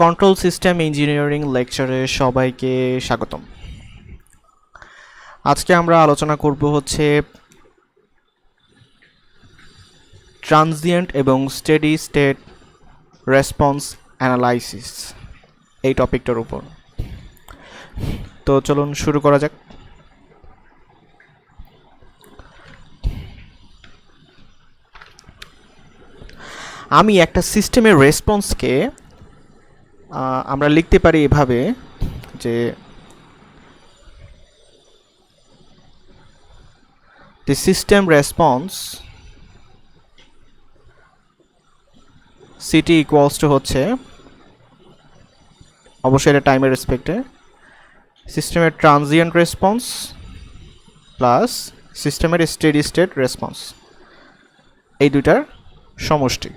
Control system engineering লেকচারে সবাইকে স্বাগতম। আজকে আমরা আলোচনা করব হচ্ছে ট্রানজিয়েন্ট এবং স্টেডি স্টেট রেসপন্স অ্যানালাইসিস এই টপিকটার উপর। তো চলুন শুরু করা যাক। আমি একটা সিস্টেমের রেসপন্সকে আমরা লিখতে পারি এভাবে যে the system response CT equals to হচ্ছে অবশ্যই এটা টাইমের রেসপেক্টে সিস্টেমের ট্রানজিয়েন্ট রেসপন্স প্লাস সিস্টেমের স্টেডি স্টেট রেসপন্স, এই দুইটার সমষ্টি।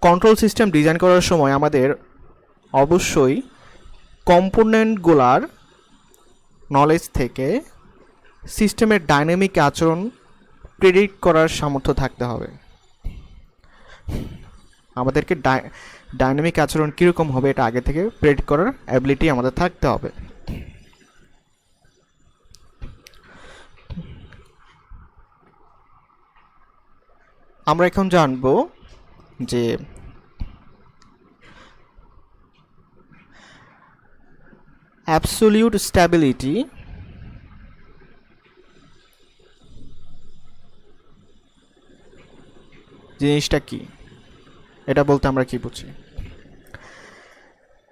কন্ট্রোল সিস্টেম ডিজাইন করার সময় আমাদের অবশ্যই কম্পোনেন্টগুলার নলেজ থেকে সিস্টেমের ডাইনামিক আচরণ প্রেডিক্ট করার সামর্থ্য থাকতে হবে। আমাদেরকে ডাইনামিক আচরণ কীরকম হবে এটা আগে থেকে প্রেডিক্ট করার অ্যাবিলিটি আমাদের থাকতে হবে। আমরা এখন জানব যে অ্যাবসোলিউট স্ট্যাবিলিটি জিনিসটা কি, এটা বলতে আমরা কি বুঝি।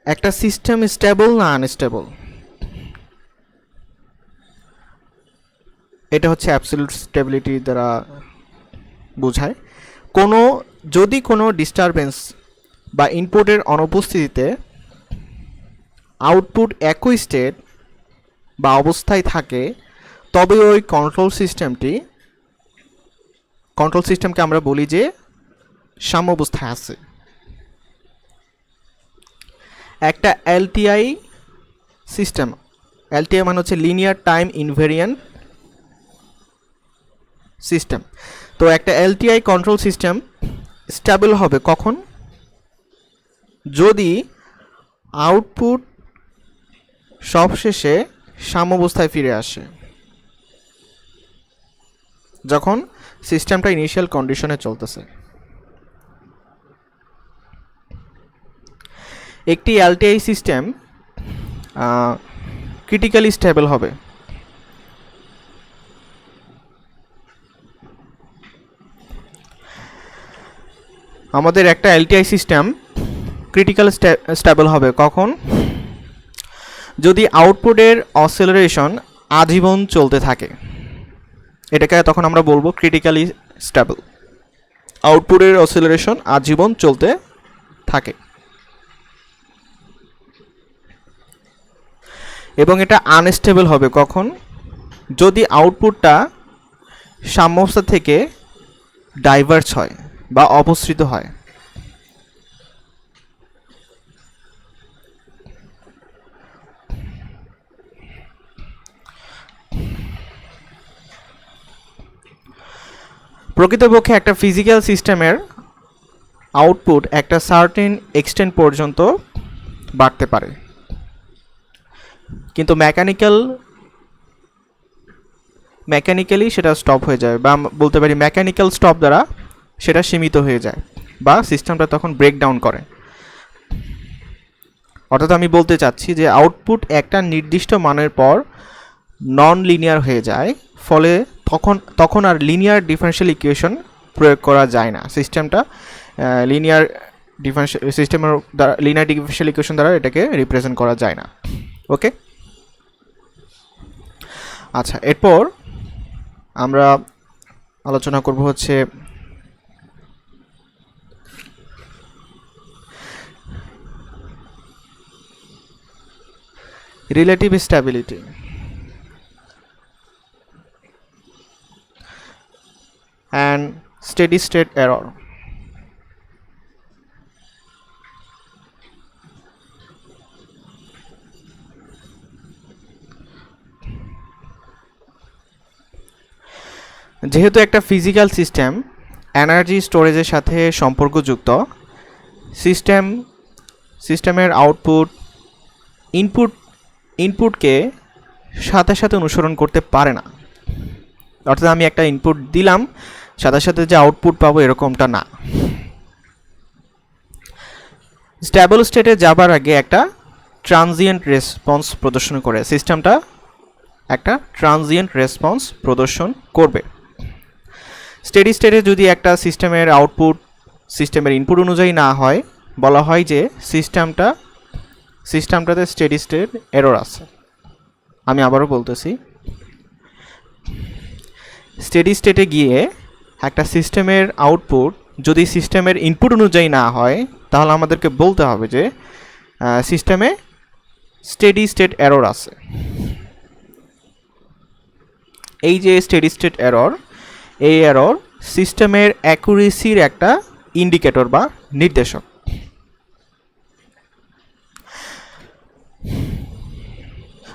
একটা সিস্টেম স্টেবল না আনস্টেবল, এটা হচ্ছে অ্যাবসোলিউট স্টেবিলিটি দ্বারা বোঝায়। যদি কোনো ডিস্টারবেন্স বা ইনপুটের অনুপস্থিতিতে আউটপুট একই স্টেট বা অবস্থায় থাকে, তবে ওই কন্ট্রোল সিস্টেমকে আমরা বলি যে সাম্যাবস্থায় আছে। একটা এলটিআই সিস্টেম, এলটিআই মানে হচ্ছে লিনিয়ার টাইম ইনভেরিয়েন্ট সিস্টেম। তো একটা এলটিআই কন্ট্রোল সিস্টেম স্টেবল হবে কখন? যদি আউটপুট সবশেষে সাম্যাবস্থায় ফিরে আসে, যখন সিস্টেমটা ইনিশিয়াল কন্ডিশনে চলতেছে। একটি এলটিআই সিস্টেম ক্রিটিক্যালি স্টেবল হবে আমাদের একটা এলটিআই সিস্টেম ক্রিটিক্যাল স্টেবল হবে কখন? যদি আউটপুটের অসিলারেশন আজীবন চলতে থাকে, এটাকে তখন আমরা বলবো ক্রিটিক্যালি স্টেবল। আউটপুটের অসিলারেশন আজীবন চলতে থাকে। এবং এটা আনস্টেবল হবে কখন? যদি আউটপুটটা সাম্যাবস্থা থেকে ডাইভার্জ হয় বা অপসৃত হয়। প্রকৃতপক্ষে একটা ফিজিক্যাল সিস্টেমের আউটপুট একটা সার্টেন এক্সটেন্ট পর্যন্ত বাড়তে পারে, কিন্তু মেকানিক্যালি সেটা স্টপ হয়ে যায়, বা বলতে পারি মেকানিক্যাল স্টপ দ্বারা সেটা সীমিত হয়ে যায়, বা সিস্টেমটা তখন ব্রেকডাউন করে। অর্থাৎ আমি বলতে চাচ্ছি যে আউটপুট একটা নির্দিষ্ট মানের পর নন লিনিয়ার হয়ে যায়, ফলে তখন আর লিনিয়ার ডিফারেনশিয়াল ইকুয়েশন প্রয়োগ করা যায় না। সিস্টেমটা লিনিয়ার ডিফারেনশিয়াল ইকুয়েশন দ্বারা এটাকে রিপ্রেজেন্ট করা যায় না। ওকে, আচ্ছা, এরপর আমরা আলোচনা করব হচ্ছে relative stability and steady state error. যেহেতু একটা ফিজিক্যাল সিস্টেম এনার্জি স্টোরেজের সাথে সম্পর্কযুক্ত, সিস্টেমের আউটপুট ইনপুটকে সাথে সাথে অনুসরণ করতে পারে না। অর্থাৎ আমি একটা ইনপুট দিলাম, সাথে সাথে যে আউটপুট পাবো এরকমটা না। স্টেবল স্টেটে যাবার আগে একটা ট্রানজিয়েন্ট রেসপন্স প্রদর্শন করে, সিস্টেমটা একটা ট্রানজিয়েন্ট রেসপন্স প্রদর্শন করবে। স্টেডি স্টেটে যদি একটা সিস্টেমের আউটপুট সিস্টেমের ইনপুট অনুযায়ী না হয়, বলা হয় যে সিস্টেমটাতে স্টেডি স্টেট এরর আছে। আমি আবারও বলতেছি, স্টেডি স্টেটে গিয়ে একটা সিস্টেমের আউটপুট যদি সিস্টেমের ইনপুট অনুযায়ী না হয়, তাহলে আমাদেরকে বলতে হবে যে সিস্টেমে স্টেডি স্টেট এরর আছে। এই যে স্টেডি স্টেট এরর, এই এরর সিস্টেমের অ্যাকুরেসির একটা ইন্ডিকেটর বা নির্দেশক।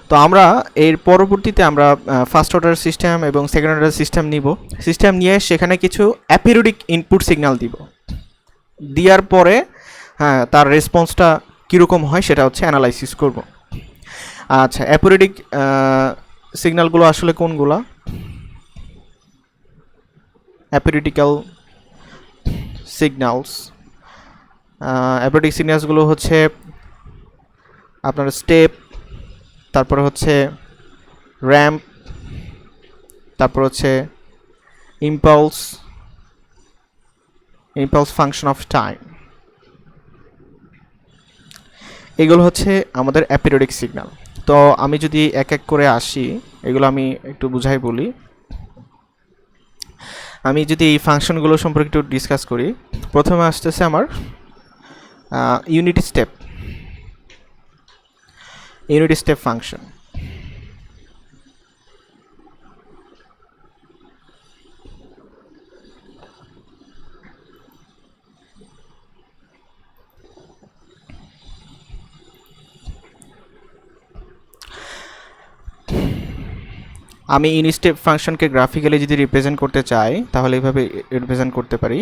তো আমরা এর পরবর্তীতে আমরা ফার্স্ট অর্ডার সিস্টেম এবং সেকেন্ড অর্ডার সিস্টেম নিয়ে সেখানে কিছু অ্যাপিরিয়ডিক ইনপুট সিগন্যাল দিব। দেওয়ার পরে তার রেসপন্সটা কীরকম হয় সেটা হচ্ছে অ্যানালাইসিস করব। আচ্ছা, অ্যাপিরিয়ডিক সিগন্যালগুলো আসলে কোনগুলো? অ্যাপিরিয়ডিক্যাল সিগন্যালসগুলো হচ্ছে আপনার স্টেপ, তারপরে হচ্ছে র্যাম্প, তারপর হচ্ছে ইম্পালস ফাংশন অফ টাইম। এগুলো হচ্ছে আমাদের অ্যাপিরিয়ডিক সিগন্যাল। তো আমি যদি এক এক করে আসি, এগুলো আমি একটু বুঝাই বলি। আমি যদি এই ফাংশনগুলো সম্পর্কে একটু ডিসকাস করি, প্রথমে আসতেছে আমার ইউনিট স্টেপ ফাংশন। আমি ইউনিট স্টেপ ফাংশনকে গ্রাফিক্যালি যদি রিপ্রেজেন্ট করতে চাই, তাহলে এইভাবে রিপ্রেজেন্ট করতে পারি।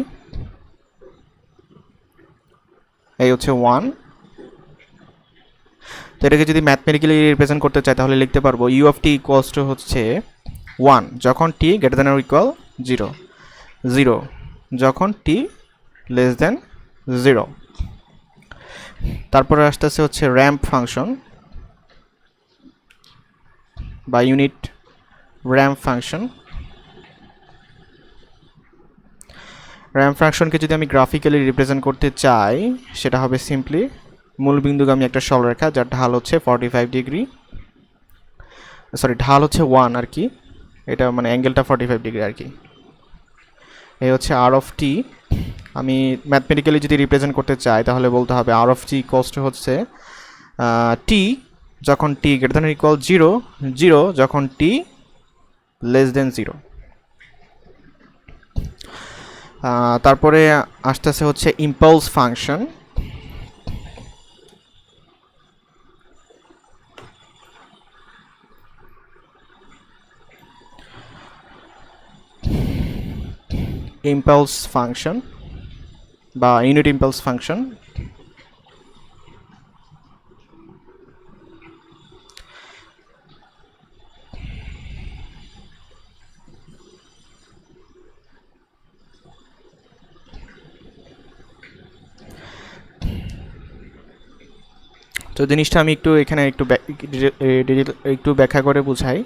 এই হচ্ছে 1। তো এটাকে যদি ম্যাথমেটিক্যালি রিপ্রেজেন্ট করতে চাই, তাহলে লিখতে পারবো u of t equals to হচ্ছে 1 যখন t greater than or equal 0, 0 যখন টি লেস দ্যান 0। তারপরে আসতেছে হচ্ছে র্যাম্প ফাংশন বা ইউনিট র্যাম্প ফাংশনকে যদি আমি গ্রাফিক্যালি রিপ্রেজেন্ট করতে চাই, সেটা হবে সিম্পলি মূল বিন্দুগামী একটা সরলরেখা যার ঢাল হচ্ছে 45 ডিগ্রি, ঢাল হচ্ছে 1 আর কি, এটা মানে অ্যাঙ্গেলটা 45 ডিগ্রি আর কি। এই হচ্ছে আর অফ টি। আমি ম্যাথমেটিক্যালি যদি রিপ্রেজেন্ট করতে চাই, তাহলে বলতে হবে R of t equals to হচ্ছে টি যখন টি গ্রেটার দ্যান ইকুয়াল 0, 0 যখন টি লেস দেন 0। তারপরে আসতেছে হচ্ছে ইম্পালস ফাংশন। বা ইউনিট ইম্পালস ফাংশন। তো জিনিসটা আমি একটু এখানে একটু ব্যাখ্যা করে বুঝাই।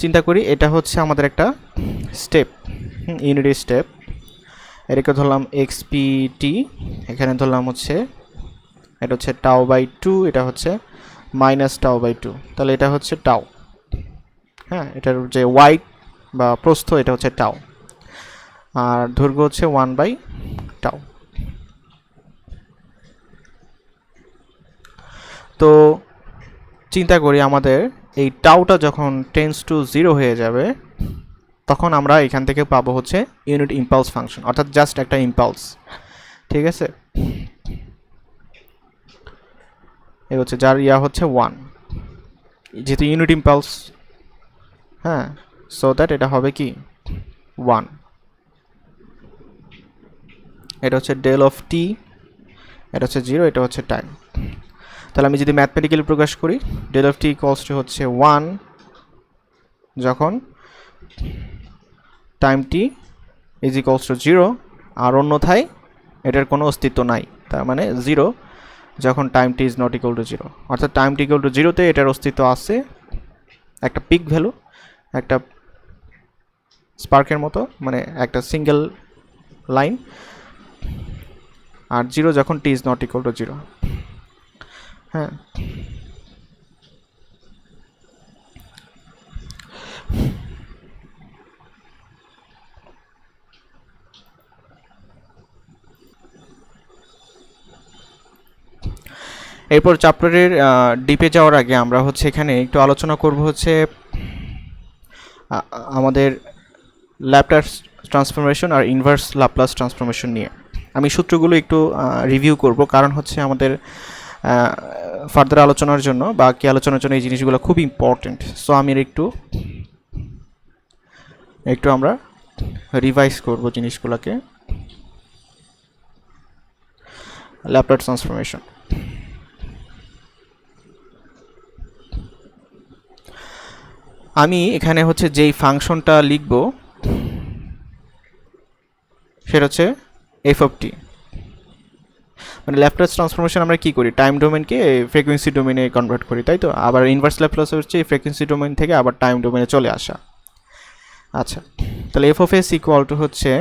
চিন্তা করি, এটা হচ্ছে আমাদের একটা স্টেপ, ইউনিট স্টেপ। এটাকে ধরলাম এক্সপিটি, এখানে ধরলাম হচ্ছে এটা হচ্ছে টাও বাই 2, এটা হচ্ছে মাইনাস টাও বাই 2, তাহলে এটা হচ্ছে টাও। হ্যাঁ, এটার যে ওয়াই বা প্রস্থ এটা হচ্ছে টাও, আর দৈর্ঘ্য হচ্ছে 1 বাই টাও। তো চিন্তা করি, আমাদের এই টাউটা যখন টেন্স টু 0 হয়ে যাবে, তখন আমরা এখান থেকে পাবো হচ্ছে ইউনিট ইম্পালস ফাংশন, অর্থাৎ জাস্ট একটা ইম্পালস। ঠিক আছে, এই হচ্ছে যার হচ্ছে 1, যেহেতু ইউনিট ইম্পালস। হ্যাঁ, সো দ্যাট এটা হবে কি 1, এটা হচ্ছে ডেল অফ টি, এটা হচ্ছে 0, এটা হচ্ছে টাইম। তাহলে আমি যদি ম্যাথমেটিক্যালি প্রকাশ করি, del of t equals to হচ্ছে 1 যখন time t is equals to 0, আর অন্যথায় এটার কোনো অস্তিত্ব নাই, তার মানে 0 যখন time t is not equal to 0। অর্থাৎ টাইম টি ইকুয়াল টু 0তে এটার অস্তিত্ব আছে, একটা পিক ভ্যালু, একটা স্পার্কের মতো, মানে একটা সিঙ্গেল লাইন, আর 0 যখন টি ইজ নট ইকুয়াল টু 0। হ্যাঁ, এরপর চ্যাপ্টারের ডিপে যাওয়ার আগে আমরা হচ্ছে এখানে একটু আলোচনা করব হচ্ছে আমাদের ল্যাপ্লাস ট্রান্সফরমেশন আর ইনভার্স ল্যাপ্লাস ট্রান্সফরমেশন নিয়ে। আমি সূত্রগুলো একটু রিভিউ করব, কারণ হচ্ছে আমাদের ফার্দার আলোচনার জন্য বা কি আলোচনার জন্য এই জিনিসগুলো খুব ইম্পর্টেন্ট। সো আমি একটু আমরা রিভাইজ করব জিনিসগুলোকে। ল্যাপ্লাস ট্রান্সফরমেশন, আমি এখানে হচ্ছে যেই ফাংশনটা লিখব সেটা হচ্ছে এফ অফ টি। মানে ল্যাপ্লাস ট্রান্সফরমেশন আমরা কি করি, টাইম ডোমেনকে ফ্রিকোয়েন্সি ডোমেনে কনভার্ট করি, তাই তো। আবার ইনভার্স ল্যাপ্লাস হচ্ছে ফ্রিকোয়েন্সি ডোমেন থেকে আবার টাইম ডোমেনে চলে আসা। আচ্ছা, তাহলে F of S equal to হচ্ছে,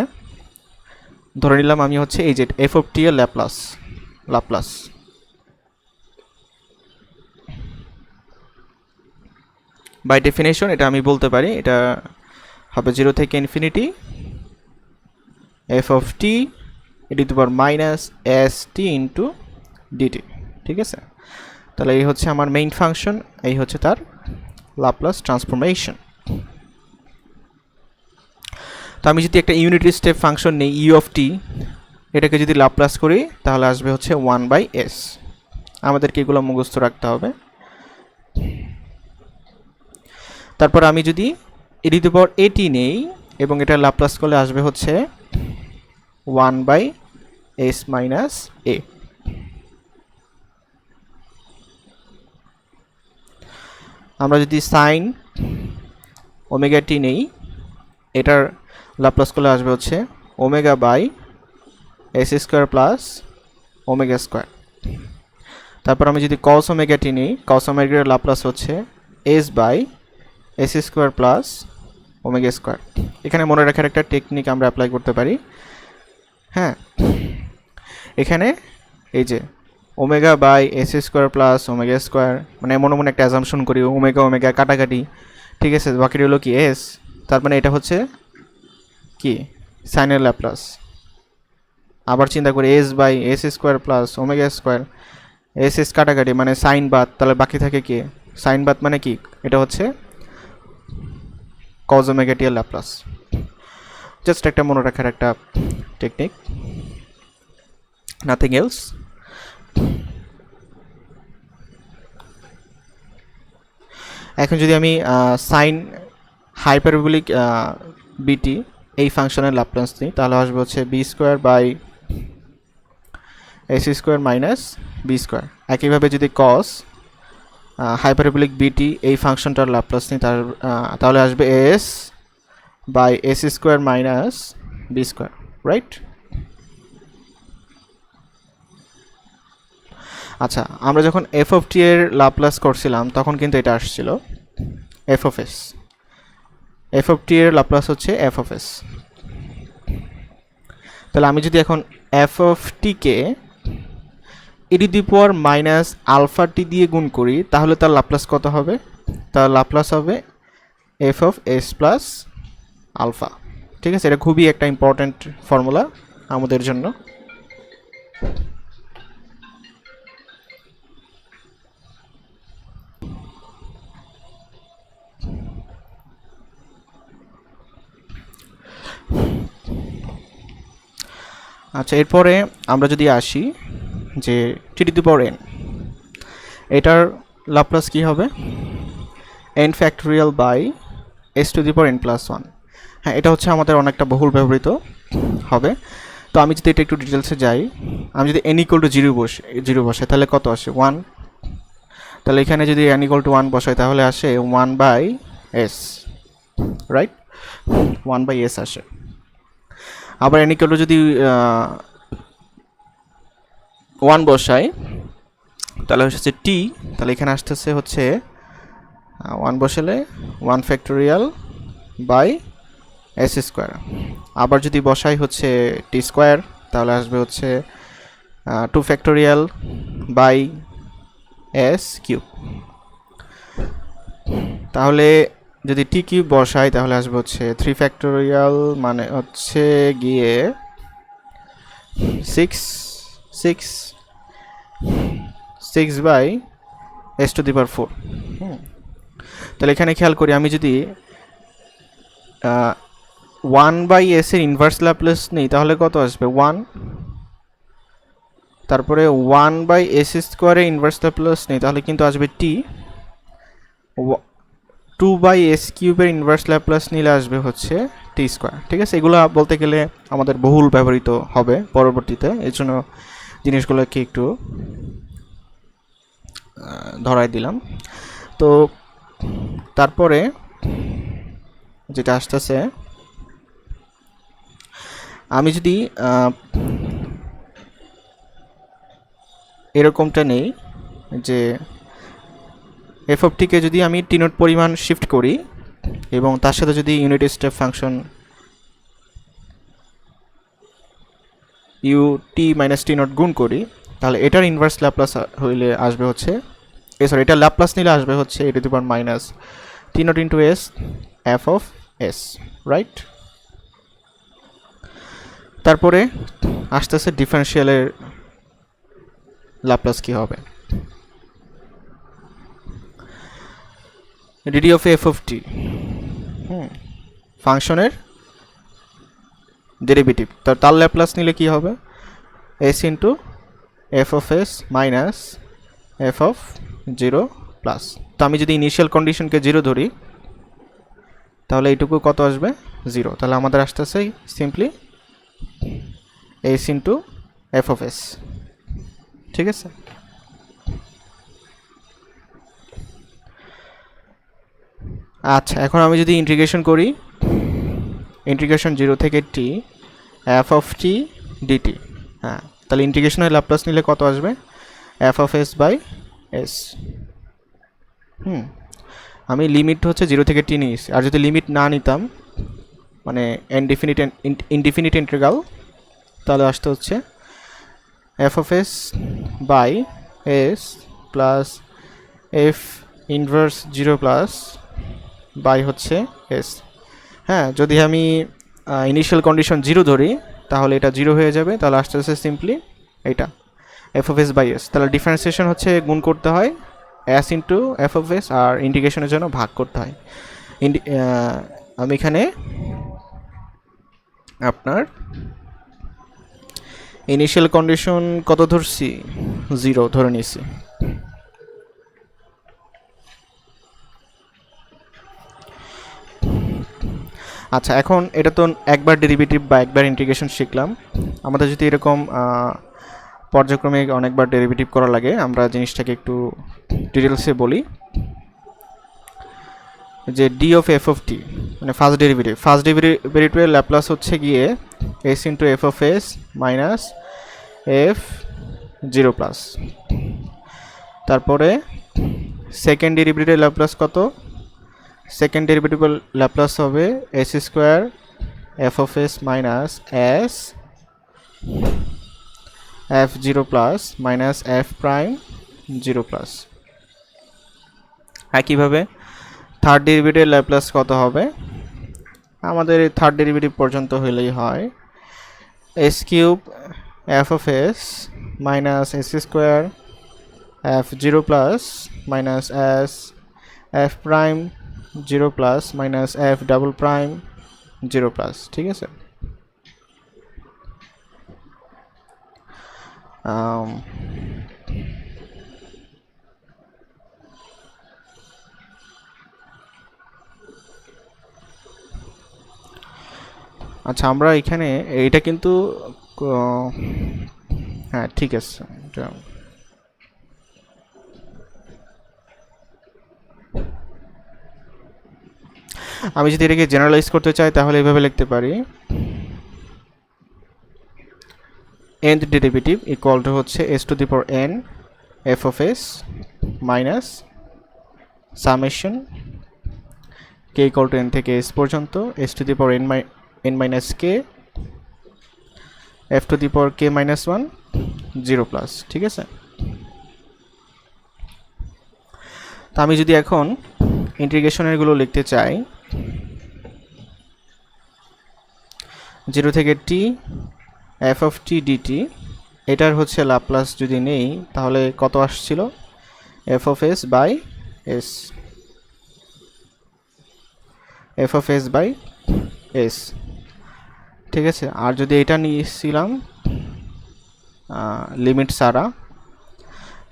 ধরে নিলাম আমি হচ্ছে এই যে এফ অফ টি এর ল্যাপ্লাস বাই ডেফিনেশন এটা আমি বলতে পারি, এটা হবে 0 থেকে infinity f of t e to power minus s t into dt. ঠিক আছে, তাহলে এই হচ্ছে আমার মেইন ফাংশন, এই হচ্ছে তার ল্যাপ্লাস ট্রান্সফরমেশন। তো আমি যদি একটা ইউনিট স্টেপ ফাংশন নেই ইউ অফ টি, এটাকে যদি ল্যাপ্লাস করি তাহলে আসবে হচ্ছে 1/s। আমাদেরকে এগুলো মুখস্থ রাখতে হবে। তারপর আমি যদি ই টু পাওয়ার এটি নেই এবং এটা ল্যাপ্লাস করলে আসবে হচ্ছে 1/s মাইনাস এ। আমরা যদি সাইন ওমেগা টি নেই, এটার ল্যাপ্লাস করলে আসবে হচ্ছে omega by s square plus omega square. তারপর আমি যদি কস ওমেগা টি নিই, কস ওমেগার ল্যাপ্লাস হচ্ছে s by s square plus omega square. এখানে মনে রাখার একটা টেকনিক আমরা অ্যাপ্লাই করতে পারি। হ্যাঁ, এখানে এই যে omega by s square plus omega square, মানে মনে মনে একটা অ্যাজাম্পশন করি, ওমেগা কাটাকাটি, ঠিক আছে, বাকিটা হলো কি এস, তার মানে এটা হচ্ছে কি সাইনের ল্যাপ্লাস। আবার চিন্তা করি s by s square plus omega square, s কাটাকাটি মানে সাইন বাদ, তাহলে বাকি থাকে কি সাইন বাদ, মানে কি এটা হচ্ছে কজ ওমেগা টি এর ল্যাপ্লাস। জাস্ট একটা মনে রাখার একটা টেকনিক, নাথিং এলস। এখন যদি আমি সাইন হাইপারবোলিক বিটি এই ফাংশনের ল্যাপ্লাস নিই, তাহলে আসবে হচ্ছে b square by s square minus b square. একইভাবে যদি কস হাইপারবোলিক বিটি এই ফাংশনটার ল্যাপ্লাস নিই, তাহলে আসবে s by s square minus b square, right. আচ্ছা, আমরা যখন এফ অফ টি এর ল্যাপ্লাস করছিলাম তখন কিন্তু এটা আসছিল F of S. F of T এর ল্যাপ্লাস হচ্ছে এফ অফ এস। তাহলে আমি যদি এখন এফ অফ টিকে E to the power minus alpha T দিয়ে গুণ করি, তাহলে তার ল্যাপ্লাস কত হবে? তার ল্যাপ্লাস হবে f of s plus alpha. ঠিক আছে, এটা খুবই একটা ইম্পর্ট্যান্ট ফর্মুলা আমাদের জন্য। আচ্ছা, এরপরে আমরা যদি আসি যে t to the power n, এটার ল্যাপ্লাস কি হবে? N factorial by s to the power n plus one. হ্যাঁ, এটা হচ্ছে আমাদের অনেকটা বহুল ব্যবহৃত হবে। তো আমি যদি এটা একটু ডিটেলসে যাই, আমি যদি n ইকুয়াল টু জিরো বসাই তাহলে কত আসে 1। তাহলে এখানে যদি n ইকুয়াল টু 1 বসাই তাহলে আসে 1/s, রাইট? 1/s আসে। আবার n ইকুয়াল টু যদি 1 বসাই তাহলে হচ্ছে t, তাহলে এখানে আসতেছে হচ্ছে 1 বসালে 1 ফ্যাক্টোরিয়াল বাই s স্কোয়ার। আবার যদি বসাই হচ্ছে t স্কোয়ার তাহলে আসবে হচ্ছে 2 ফ্যাক্টোরিয়াল বাই s কিউব। তাহলে যদি t কিউব বসাই তাহলে আসবে হচ্ছে 3 ফ্যাক্টোরিয়াল মানে হচ্ছে গিয়ে 6 বাই s টু দি পাওয়ার 4। তাহলে এখানে খেয়াল করি, আমি যদি 1/s এর ইনভার্স ল্যাপ্লাস নেই তাহলে কত আসবে 1। তারপরে 1/s স্কোয়ারের ইনভার্স ল্যাপ্লাস নেই তাহলে কিন্তু আসবে t। 2/s কিউবের ইনভার্স ল্যাপ্লাস নিলে আসবে হচ্ছে t স্কোয়ার। ঠিক আছে, এগুলো বলতে গেলে আমাদের বহুল ব্যবহৃত হবে পরবর্তীতে, এর জন্য জিনিসগুলোকে একটু ধরাই দিলাম। তো তারপরে যেটা আসতেছে, আমি যদি এরকমটা নেই যে এফ অফ টিকে যদি আমি টি নোট পরিমাণ শিফট করি এবং তার সাথে যদি unit step function U T minus T nought গুণ করি তাহলে এটার ইনভার্স ল্যাপ্লাস হইলে আসবে হচ্ছে সরি, এটার ল্যাপ্লাস নিলে আসবে হচ্ছে e to the power minus T note into S F of S, right? তারপরে আসতেছে ডিফারেন্সিয়ালের ল্যাপ্লাস কি হবে, ডিডি অফ এফ অফ টি ফাংশনের ডেরিভেটিভ, তার ল্যাপ্লাস নিলে কি হবে S into F of S minus F of zero plus. তো আমি যদি ইনিশিয়াল কন্ডিশনকে 0 ধরি তাহলে এইটুকু কত আসবে 0। তাহলে আমাদের আসতেছে simply S into F of s. ঠিক আছে, আচ্ছা এখন আমি যদি ইন্টিগ্রেশন করি, ইন্টিগ্রেশন 0 থেকে t f of t dt, হ্যাঁ, তাহলে ইন্টিগ্রেশনের ল্যাপ্লাস নিলে কত আসবে F of S by s. আমি লিমিট হচ্ছে 0 থেকে টি নিয়েছি, আর যদি লিমিট না নিতাম মানে ইনডিফিনিট ইন্টিগ্রাল তাহলে আসতে হচ্ছে f of S by S plus f inverse 0 plus by হচ্ছে এস। হ্যাঁ, যদি আমি ইনিশিয়াল কন্ডিশন 0 ধরি তাহলে এটা 0 হয়ে যাবে, তাহলে আসতে আসতে সিম্পলি এটা F of S by S. তাহলে ডিফারেন্সিয়েশন হচ্ছে গুণ করতে হয় S into F of S, আর ইন্টিগ্রেশনের জন্য ভাগ করতে হয়। আমি এখানে আপনার ইনিশিয়াল কন্ডিশন কত ধরছি 0 ধরে নিয়েছি। আচ্ছা, এখন এটা তো একবার ডেরিভেটিভ বা একবার ইন্টিগ্রেশন শিখলাম। আমাদের যদি এরকম পর্যায়ক্রমে অনেকবার ডেরিভেটিভ করা লাগে, আমরা জিনিসটাকে একটু ডিটেলসে বলি যে D of F of T মানে ফার্স্ট ডেরিভেটিভের ল্যাপ্লাস হচ্ছে গিয়ে S into F of S minus F 0 plus. তারপরে সেকেন্ড ডেরিভেটিভের ল্যাপ্লাস কত, সেকেন্ড ডেরিভেটিভের ল্যাপ্লাস হবে S square F of S minus S F 0 plus minus F prime 0 plus. একইভাবে থার্ড ডেরিভেটিভের ল্যাপ্লাস কত হবে, আমাদের থার্ড ডেরিভেটিভ পর্যন্ত হলেই হয় S cube F of S minus S square F 0 plus minus S F prime 0 plus minus F double prime 0 plus. ঠিক আছে, আচ্ছা, আমরা এখানে এটা কিন্তু হ্যাঁ ঠিক আছে, আমি যদি এটাকে জেনারেলাইজ করতে চাই তাহলে এইভাবে লিখতে পারি, nth ডেরিভেটিভ ইকুয়াল টু হচ্ছে s two the power n f of s minus summation k equal to n থেকে s পর্যন্ত s two the power n minus k f two the power k minus 1 0 plus. ঠিক আছে, তো আমি যদি এখন ইন্টিগ্রেশনের গুলো লিখতে চাই, 0 থেকে t f of t dt, এটার হচ্ছে লাপ্লাস যদি নেই তাহলে কত আসছিল, f of s by s, f of s by s। ঠিক আছে, আর যদি এটা নিয়েছিলাম লিমিট ছাড়া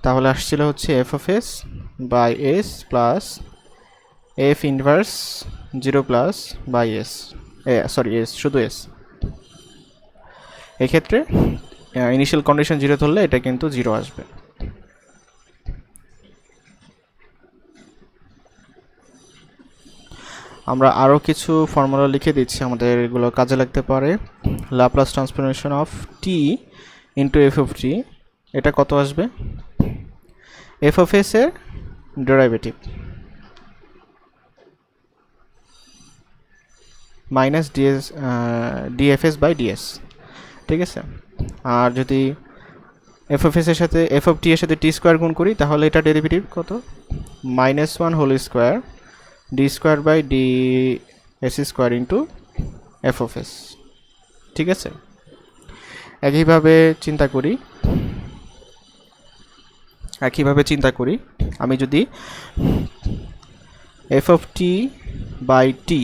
তাহলে আসছিল হচ্ছে f of s by s plus f inverse 0 plus by s, sorry s, শুধু s। এক্ষেত্রে ইনিশিয়াল কন্ডিশন 0 ধরলে এটা কিন্তু 0 আসবে। আমরা আরও কিছু ফর্মুলা লিখে দিচ্ছি, আমাদের এগুলো কাজে লাগতে পারে। Laplace transformation of T into F of T, এটা কত আসবে, এফ অফ এস এর derivative minus DFS by DS. ঠিক আছে, আর যদি এফ অফ এস এর সাথে এফ অফ টি এর সাথে টি স্কোয়ার গুণ করি তাহলে এটা ডেরিভেটিভ কত, -1 whole square d square by d s square into F of s. ঠিক আছে, একইভাবে চিন্তা করি, আমি যদি f of t by t,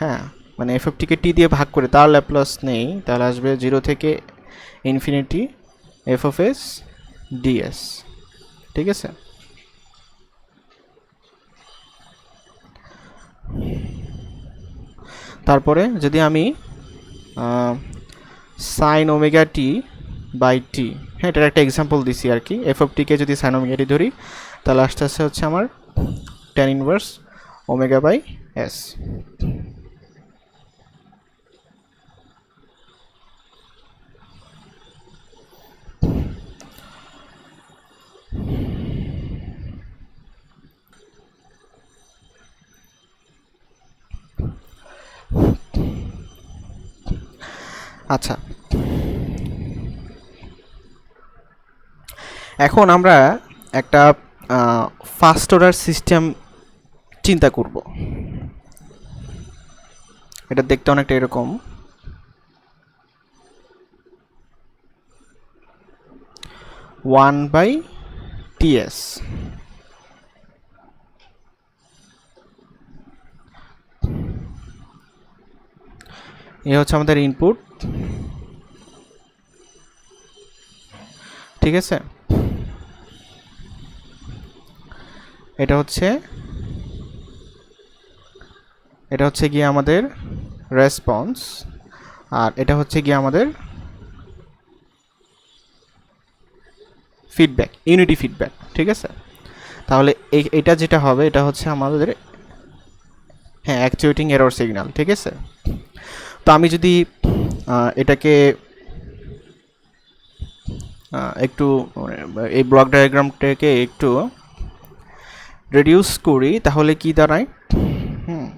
হ্যাঁ মানে এফ অফ টিকে টি দিয়ে ভাগ করে তার ল্যাপ্লাস নেই, তাহলে আসবে 0 থেকে infinity f of S DS. ঠিক আছে, তারপরে যদি আমি sine omega t by t, হ্যাঁ এটার একটা এক্সাম্পল দিছি আর কি, এফ অফ টিকে যদি সাইন ওমেগা টি ধরি তাহলে আস্তে আস্তে হচ্ছে আমার tan inverse omega by s. আচ্ছা, এখন আমরা একটা ফার্স্ট অর্ডার সিস্টেম চিন্তা করব। এটা দেখতে অনেকটা এরকম, 1/ts, এ হচ্ছে আমাদের ইনপুট। ঠিক আছে, এটা হচ্ছে গিয়ে আমাদের রেসপন্স, আর এটা হচ্ছে গিয়ে আমাদের ফিডব্যাক, ইউনিটি ফিডব্যাক। ঠিক আছে, তাহলে এটা যেটা হবে এটা হচ্ছে আমাদের হ্যাঁ অ্যাকচুয়েটিং এরর সিগন্যাল। ঠিক আছে, তো আমি যদি এটাকে একটু এই ব্লক ডায়াগ্রামটাকে একটু রিডিউস করি তাহলে কি দাঁড়ায়,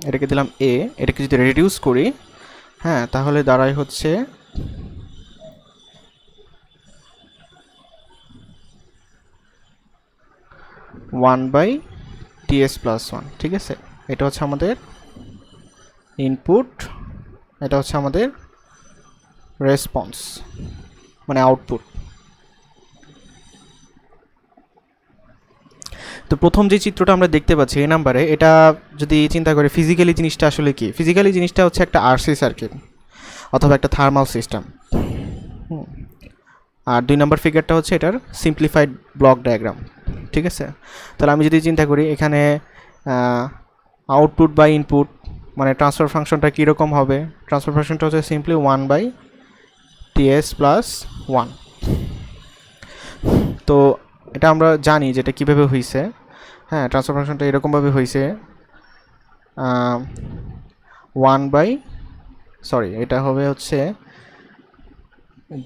এটাকে দিলাম এ, এটাকে যদি রিডিউস করি হ্যাঁ তাহলে দাঁড়ায় হচ্ছে ওয়ান বাই টিএস প্লাস 1। ঠিক আছে, এটা হচ্ছে আমাদের ইনপুট, এটা হচ্ছে আমাদের রেসপন্স মানে আউটপুট। তো প্রথম যে চিত্রটা আমরা দেখতে পাচ্ছি এই নাম্বারে, এটা যদি চিন্তা করি ফিজিক্যালি জিনিসটা আসলে কি, ফিজিক্যালি জিনিসটা হচ্ছে একটা আরসি সার্কিট অথবা একটা থার্মাল সিস্টেম। আর 2 নম্বর ফিগারটা হচ্ছে এটার সিম্পলিফাইড ব্লক ডায়াগ্রাম। ঠিক আছে, তাহলে আমি যদি চিন্তা করি এখানে আউটপুট বা ইনপুট মানে ট্রান্সফার ফাংশনটা কীরকম হবে? ট্রান্সফার ফাংশনটা হচ্ছে সিম্পলি 1/ts প্লাস 1। তো এটা আমরা জানি যেটা কীভাবে হয়েছে। হ্যাঁ, ট্রান্সফার ফাংশনটা এরকমভাবে হয়েছে, এটা হবে হচ্ছে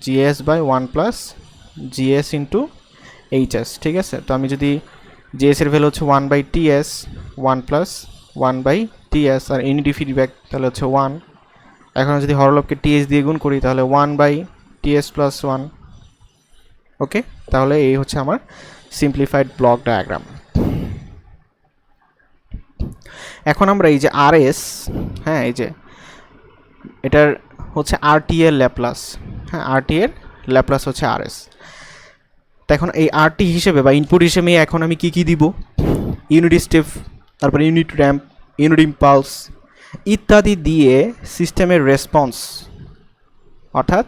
gs/1 plus gs into HS. ঠিক আছে, তো আমি যদি gs এর ভ্যালু হচ্ছে 1/ts, 1 প্লাস 1/ts, আর ইউনিটি ফিডব্যাক তাহলে হচ্ছে 1। এখন যদি হরলবকে ts দিয়ে গুণ করি তাহলে 1/ts প্লাস 1। ওকে, তাহলে এই হচ্ছে আমার সিম্পলিফাইড ব্লক ডায়াগ্রাম। এখন আমরা এই যে আরএস, হ্যাঁ এই যে এটার হচ্ছে আরটি এর ল্যাপ্লাস, হ্যাঁ আরটি এর ল্যাপ্লাস হচ্ছে আরএস। তো এখন এই আরটি হিসেবে বা ইনপুট হিসেবে এখন আমি কি কি দিব? ইউনিট স্টেপ, তারপরে ইউনিট র্যাম্প, ইউনিট ইম্পালস ইত্যাদি দিয়ে সিস্টেমের রেসপন্স, অর্থাৎ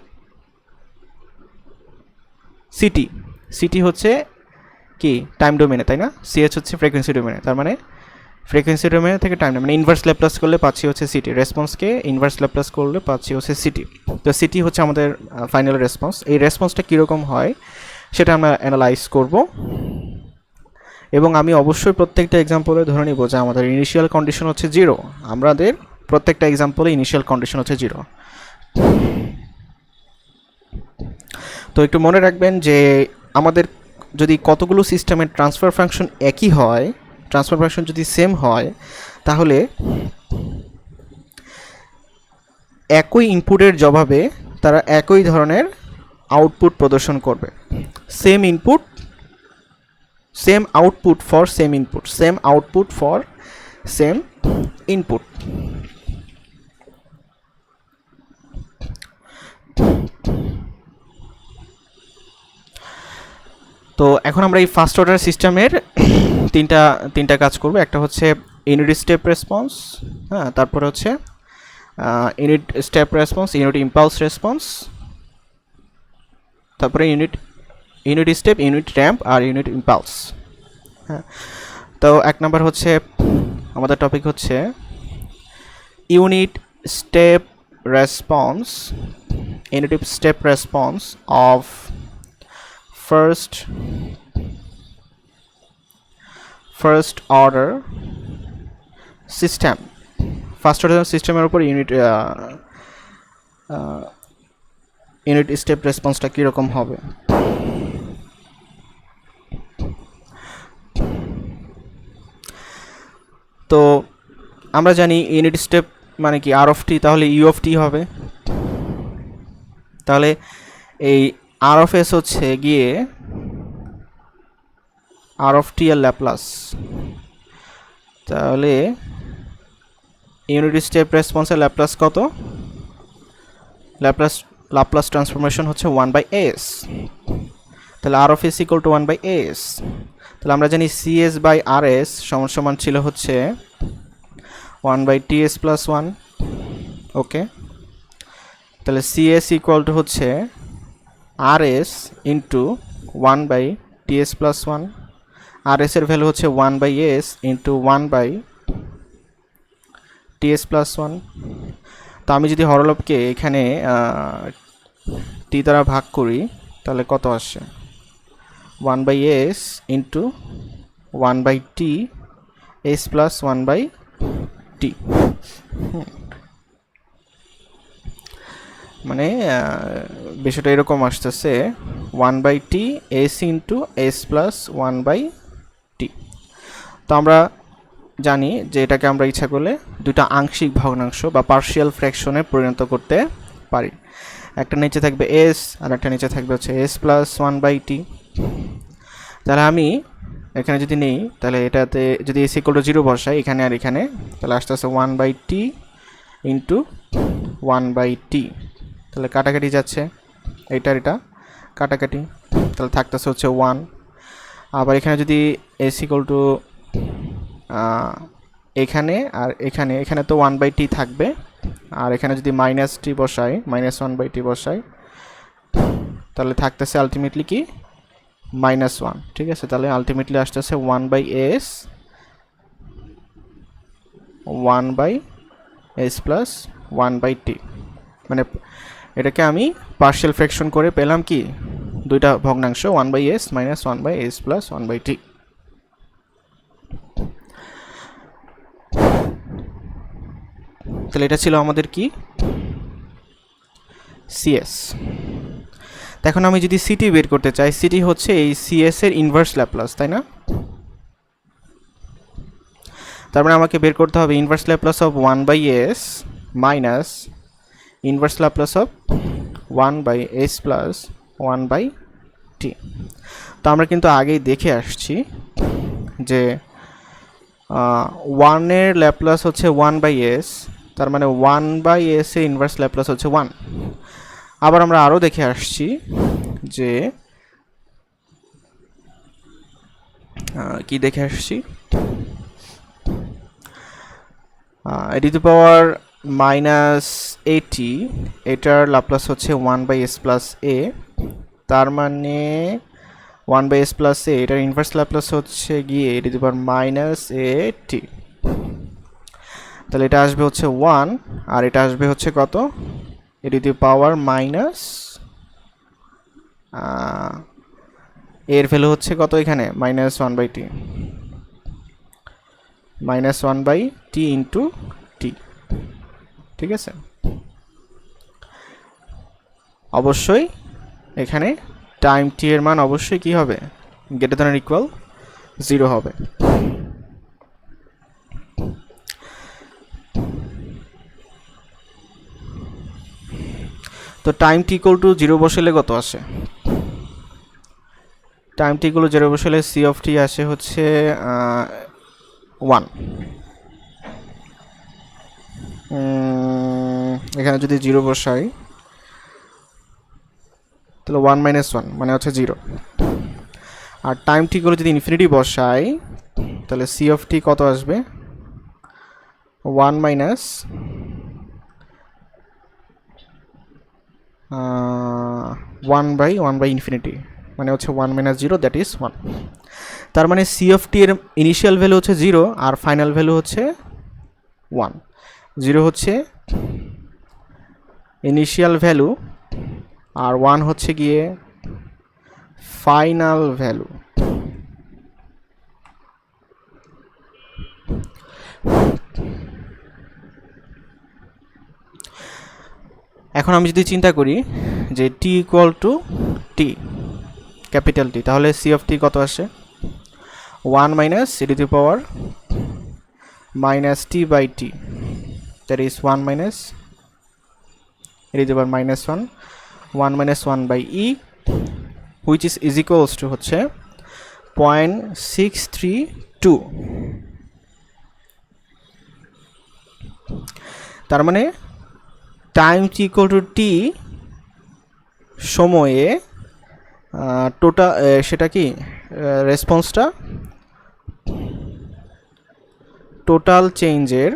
সিটি হচ্ছে কি টাইম ডোমেনে, তাই না? সিএচ হচ্ছে ফ্রিকোয়েন্সি ডোমেনে, তার মানে ফ্রিকোয়েন্সি ডোমেনে থেকে টাইম ডোমেনে ইনভার্স ল্যাপ্লাস করলে পাচ্ছি হচ্ছে সিটি, রেসপন্সকে ইনভার্স ল্যাপ্লাস করলে পাচ্ছি হচ্ছে সিটি। তো সিটি হচ্ছে আমাদের ফাইনাল রেসপন্স। এই রেসপন্সটা কীরকম হয় সেটা আমরা অ্যানালাইজ করব, এবং আমি অবশ্যই প্রত্যেকটা এক্সাম্পলে ধরে নিব যে আমাদের ইনিশিয়াল কন্ডিশন হচ্ছে 0। আমাদের প্রত্যেকটা এক্সাম্পলে ইনিশিয়াল কন্ডিশন হচ্ছে 0। তো একটু মনে রাখবেন যে আমাদের যদি কতগুলো সিস্টেমের ট্রান্সফার ফাংশন একই হয়, ট্রান্সফার ফাংশন যদি সেম হয়, তাহলে একই ইনপুটের জবাবে তারা একই ধরনের আউটপুট প্রদর্শন করবে। Same input same output for same input, same output for same input. তো এখন আমরা এই ফার্স্ট অর্ডার সিস্টেমের তিনটা কাজ করব। একটা হচ্ছে ইউনিট স্টেপ রেসপন্স, হ্যাঁ, তারপরে হচ্ছে unit step response, unit impulse response, তারপরে ইউনিট স্টেপ, ইউনিট র্যাম্প আর ইউনিট ইম্পালস। হ্যাঁ, তো এক নাম্বার হচ্ছে আমাদের টপিক হচ্ছে unit step response, unit step response of first order system. First order সিস্টেমের উপর ইউনিট স্টেপ রেসপন্সটা কীরকম হবে। তো আমরা জানি ইউনিট স্টেপ মানে কি আর অফ টি, তাহলে ইউ অফ টি হবে। তাহলে এই আর অফ এস হচ্ছে গিয়ে আর অফ টি এর ল্যাপ্লাস, তাহলে ইউনিট স্টেপ রেসপন্সের ল্যাপ্লাস কত? লাপ্লাস ট্রান্সফরমেশন হচ্ছে 1/s, তাহলে R of S equal to 1/s। তাহলে আমরা জানি সিএস বাই আর এস সমান সমান ছিল হচ্ছে 1/ts প্লাস 1। ওকে, তাহলে সিএস ইকুয়াল টু হচ্ছে আর এস ইন্টু 1/ts প্লাস 1। আর এস এর ভ্যালু হচ্ছে 1/s ইন্টু 1/ts প্লাস 1। তো আমি যদি হরলবকে এখানে টি দ্বারা ভাগ করি তাহলে কত আসে? 1/s into 1/t s plus 1/t। মানে বিষয়টা এরকম আসতেছে 1/t s into s plus 1/t। তো আমরা জানি যে এটাকে আমরা ইচ্ছা করলে দুটা আংশিক ভগ্নাংশ বা পার্শিয়াল ফ্র্যাকশনে পরিণত করতে পারি। একটা নিচে থাকবে s আর একটা নিচে থাকবে হচ্ছে s প্লাস 1/t। তাহলে আমি এখানে যদি নেই, তাহলে এটাতে যদি s ইকুয়াল টু 0 বসাই এখানে আর এখানে, তাহলে আসতেছে 1/t ইন্টু 1/t। তাহলে কাটাকাটি যাচ্ছে, এইটার এটা কাটাকাটি, তাহলে থাকতেছে হচ্ছে 1। আবার এখানে যদি s ইকুয়াল টু এখানে আর এখানে তো 1/t থাকবে, আর এখানে যদি মাইনাস টি বসাই, -1/t বসাই, তাহলে থাকতেছে আলটিমেটলি কি -1। ঠিক আছে, তাহলে আলটিমেটলি আসতেছে 1/s 1/t S plus one by T, মানে এটাকে আমি পার্শিয়াল ফ্র্যাকশন করে পেলাম কি দুইটা ভগ্নাংশ, one by S minus one by S plus one by T. তাহলে এটা ছিল আমাদের কি সিএস। এখন আমি যদি সিটি বের করতে চাই, সিটি হচ্ছে এই সিএস এর ইনভার্স ল্যাপ্লাস, তাই না? তার মানে আমাকে বের করতে হবে inverse Laplace of one by S minus inverse Laplace of one by S plus one by T. তো আমরা কিন্তু আগেই দেখে আসছি যে ওয়ানের ল্যাপ্লাস হচ্ছে ওয়ান বাই এস, তার মানে ওয়ান বাই এস এর ইনভার্স ল্যাপ্লাস হচ্ছে ওয়ান। আবার আমরা আরও দেখে আসছি যে কি দেখে আসছি, e টু পাওয়ার মাইনাস এটি, এটার ল্যাপ্লাস হচ্ছে ওয়ান বাই এস প্লাস এ, তার মানে ওয়ান বাই এস প্লাস এ, এটার ইনভার্স ল্যাপ্লাস হচ্ছে গিয়ে e টু পাওয়ার মাইনাস এ টি। তাহলে এটা আসবে হচ্ছে ওয়ান, আর এটা আসবে হচ্ছে কত, e টু পাওয়ার মাইনাস এর ভ্যালু হচ্ছে কত এখানে, minus one by T, minus one by T into T. ঠিক আছে, অবশ্যই এখানে টাইম টি এর মান অবশ্যই কি হবে, গ্রেটার দ্যান অর ইকুয়াল 0 হবে। তো টাইম টি ইকুয়াল টু 0 বসালে কত আসে, টাইম টি ইকুয়াল টু 0 বসালে সি অফ টি আসে হচ্ছে 1। এখানে যদি 0 বসাই তাহলে 1 মাইনাস 1 মানে হচ্ছে 0, আর টাইম টি করে যদি ইনফিনিটি বসাই তাহলে সি অফ টি কত আসবে, 1 মাইনাস 1 বাই ইনফিনিটি মানে হচ্ছে 1 মাইনাস 0, দ্যাট ইজ 1। তার মানে সি অফ টি এর ইনিশিয়াল ভ্যালু হচ্ছে 0 আর ফাইনাল ভ্যালু হচ্ছে 1। 0 হচ্ছে ইনিশিয়াল ভ্যালু আর 1 হচ্ছে গিয়ে ফাইনাল ভ্যালু। এখন আমি যদি চিন্তা করি যে T equal to T, capital T, তাহলে সি অফ টি কত আসে, 1 minus e to power minus T by T, that is 1 minus e to power minus 1, 1 minus 1 by E, which is equals to হচ্ছে 0.632। তার মানে time T equal to T সময়ে total সেটা কি রেসপন্সটা total চেঞ্জের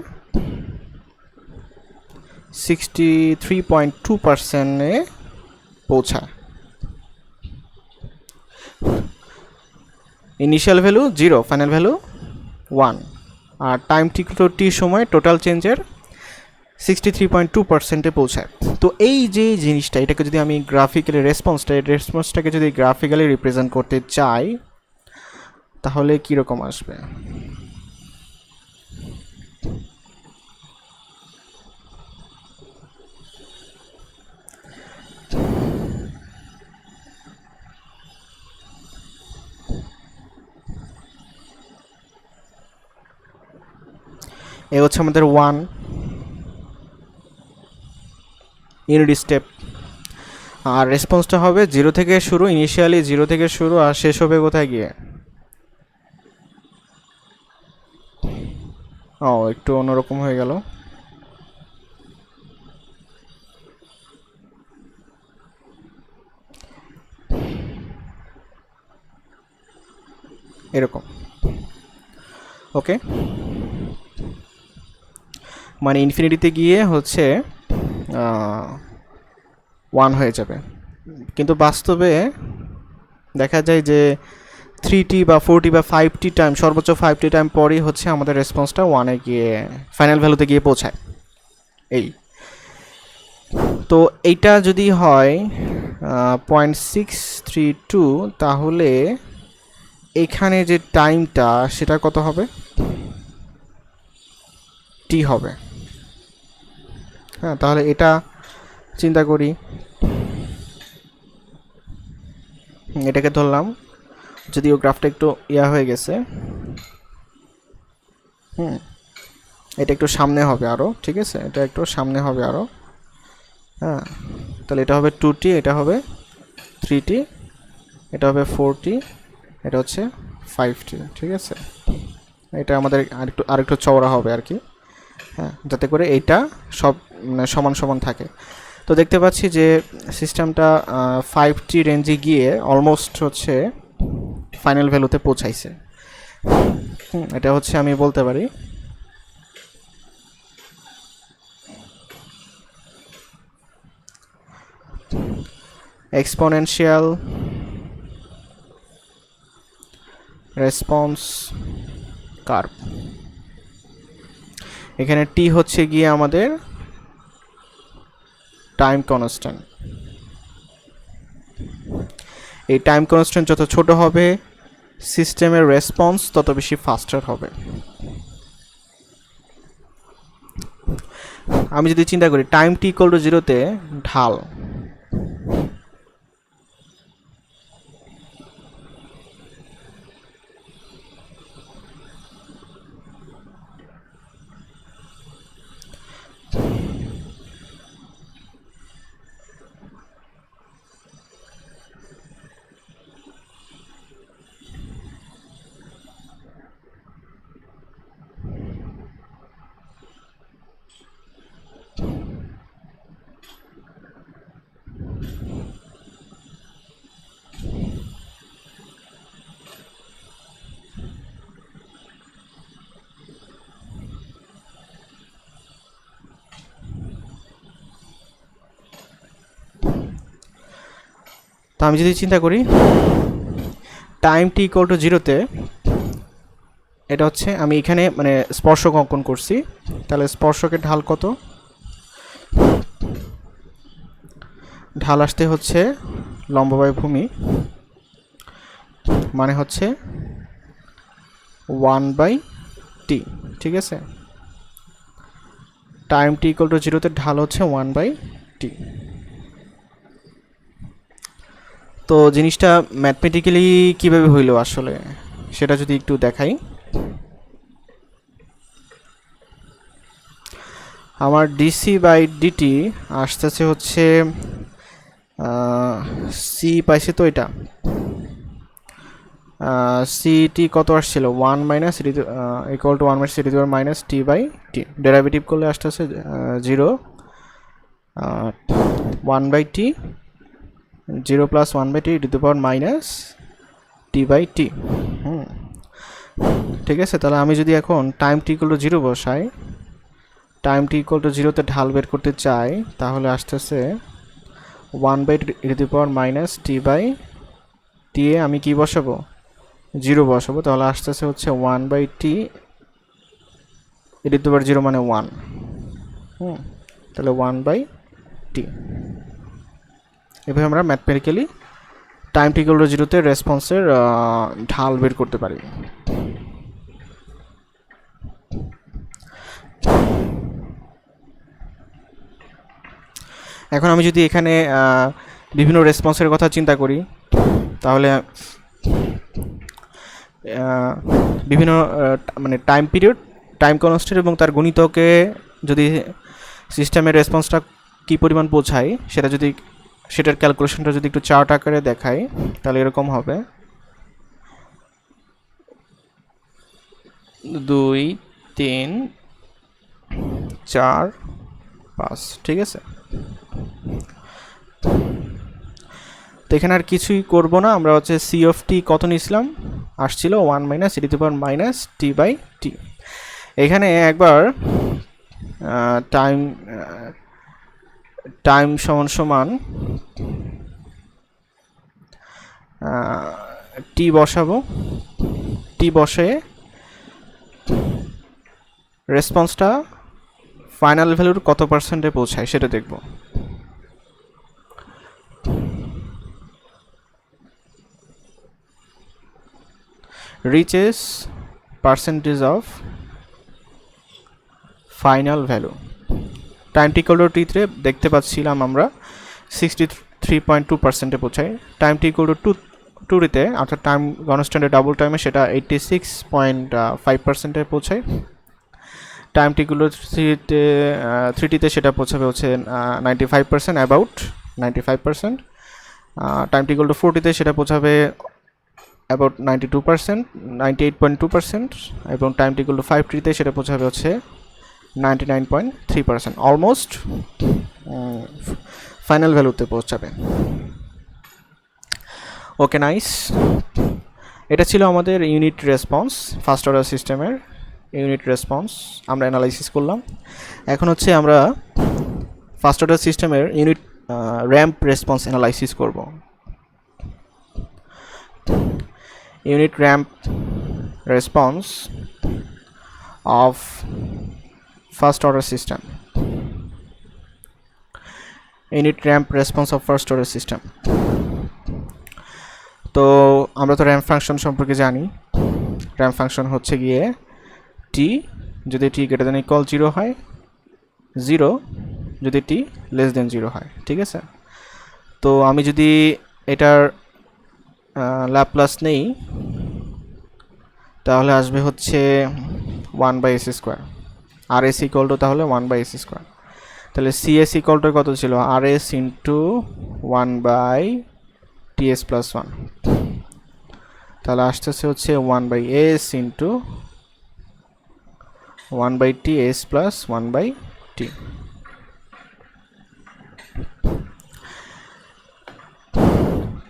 63.2%-এ পৌঁছায়। ইনিশিয়াল ভ্যালু 0, ফাইনাল ভ্যালু 1, আর টাইম টি টু টি সময় টোটাল চেঞ্জের 63.2%-এ পৌঁছায়। তো এই যে জিনিসটা, এটাকে যদি আমি গ্রাফিক্যালি রেসপন্সটাকে যদি গ্রাফিক্যালি রিপ্রেজেন্ট করতে চাই তাহলে কীরকম আসবে, এ হচ্ছে আমাদের 1 ইউনিট স্টেপ, আর রেসপন্সটা হবে 0 থেকে শুরু, ইনিশিয়ালি 0 থেকে শুরু আর শেষ হবে কোথায় গিয়ে, একটু অন্যরকম হয়ে গেল, এরকম। ওকে, মানে ইনফিনিটিতে গিয়ে হচ্ছে 1 হয়ে যাবে, কিন্তু বাস্তবে দেখা যায় যে 3টি বা 4টি বা 5টি টাইম, সর্বোচ্চ 5টি টাইম পরই হচ্ছে আমাদের রেসপন্সটা 1-এ গিয়ে ফাইনাল ভ্যালুতে গিয়ে পৌঁছায়। এই তো এইটা যদি হয় 0.632 তাহলে এখানে যে টাইমটা সেটা কত হবে, টি হবে। হ্যাঁ, তাহলে এটা চিন্তা করি, এটাকে ধরলাম, যদিও গ্রাফটা একটু হয়ে গেছে, এটা একটু সামনে হবে আরও, ঠিক আছে, এটা একটু সামনে হবে আরও। হ্যাঁ, তাহলে এটা হবে 2t, এটা হবে 3t, এটা হবে 4t, এটা হচ্ছে 5t, ঠিক আছে। এটা আমাদের আরেকটু চওড়া হবে আর কি, হ্যাঁ, যাতে করে এইটা সব সমান সমান থাকে। তো দেখতে পাচ্ছি যে সিস্টেমটা 5t রেঞ্জে গিয়ে অলমোস্ট হচ্ছে ফাইনাল ভ্যালুতে পৌঁছাইছে। এটা হচ্ছে আমি বলতে পারি এক্সপোনেনশিয়াল রেসপন্স কার্ভ। এখানে টি হচ্ছে গিয়ে আমাদের টাইম কনস্ট্যান্ট। এই টাইম কনস্ট্যান্ট যত ছোট হবে সিস্টেমের রেসপন্স তত বেশি ফাস্টার হবে। আমি যদি চিন্তা করি টাইম টি ইকুয়াল টু 0-তে ঢাল, তো আমি যদি চিন্তা করি টাইম টি ইকুয়াল টু 0-তে, এটা হচ্ছে আমি এখানে মানে স্পর্শক অঙ্কন করছি, তাহলে স্পর্শকের ঢাল কত, ঢাল আসতে হচ্ছে লম্ববায়ু ভূমি, মানে হচ্ছে 1/t, ঠিক আছে। টাইম টি ইকুয়াল টু 0-তে ঢাল হচ্ছে 1/t। তো জিনিসটা ম্যাথমেটিক্যালি কিভাবে হইলো আসলে সেটা যদি একটু দেখাই, আমার ডিসি বাই ডিটি আসতেছে হচ্ছে সি পাইছি, তো এটা সিটি কত আসছিল 1 minus equal to 1 minus CT minus T by T, derivative করলে আসতেছে 0, 1/t, 0 plus 1/t to the power minus T by T. ঠিক আছে, তাহলে আমি যদি এখন টাইম টি ইকুয়াল টু 0 বসাই, টাইম টি ইকুয়াল টু 0-তে ঢাল বের করতে চাই, তাহলে আসতেছে 1/t to the power minus T by T এ আমি কি বসাবো, 0 বসাবো, তাহলে আসতেছে হচ্ছে 1/t টু দি পাওয়ার 0 মানে 1, তাহলে 1/t। এভাবে আমরা mathematically time T equal to 0-তে রেসপন্সের ঢাল বের করতে পারি। এখন আমি যদি এখানে বিভিন্ন রেসপন্সের কথা চিন্তা করি, তাহলে বিভিন্ন মানে টাইম পিরিয়ড, টাইম কনস্ট্যান্ট এবং তার গুণিতকে যদি সিস্টেমের রেসপন্সটা কী পরিমাণ বোঝায় সেটার ক্যালকুলেশনটা যদি একটু চার্ট আকারে দেখাই, তাহলে এরকম হবে 2, 3, 4, 5, ঠিক আছে। তো এখানে আর কিছুই করব না, আমরা হচ্ছে সি অফ টি কত নিয়েছিলাম, আসছিল 1 minus E to the power minus T by T. এখানে একবার টাইম সমান সমান টি বসাবো, টি বসে রেসপন্সটা ফাইনাল ভ্যালুর কত পার্সেন্টে পৌঁছায় সেটা দেখব। reaches percentage of final value time T equal to T দেখতে পাচ্ছিলাম আমরা 63.2%-এ পৌঁছায়। টাইম টি ইকুয়াল টু টুতে অর্থাৎ টাইম কনস্ট্যান্টের ডাবল টাইমে সেটা 86.5%-এ পৌঁছায়। টাইম টি ইকুয়াল টু থ্রিটিতে সেটা পৌঁছাবে হচ্ছে 95%, about 95%। Time T equal to 40তে সেটা পৌঁছাবে অ্যাবাউট 92%, 98.2%, এবং টাইম টি ইকুয়াল টু 5তে সেটা পৌঁছাবে হচ্ছে 99.3%, অলমোস্ট ফাইনাল ভ্যালুতে পৌঁছাবে। Okay, nice. এটা ছিল আমাদের ইউনিট রেসপন্স, ফার্স্ট অর্ডার সিস্টেমের ইউনিট রেসপন্স আমরা অ্যানালাইসিস করলাম। এখন হচ্ছে আমরা ফার্স্ট অর্ডার সিস্টেমের ইউনিট র্যাম্প রেসপন্স অ্যানালাইসিস করব। Unit ramp response of first order system, unit ramp response of first order system. তো আমরা তো র্যাম্প ফাংশন সম্পর্কে জানি। র্যাম্প ফাংশন হচ্ছে গিয়ে টি যদি টি গ্রেটার দ্যান ইকুয়াল 0 হয়, 0 যদি টি লেস দেন 0 হয়, ঠিক আছে। তো আমি যদি এটার ল্যাপ্লাস নেই তাহলে আসবে হচ্ছে 1/s², আর এস ইকুয়াল টু তাহলে 1/s²। তাহলে সিএস ইকুয়াল টু কত ছিল? rs ইন্টু 1/ts+1, তাহলে আসতেছে হচ্ছে 1/s into 1/ts plus 1/t।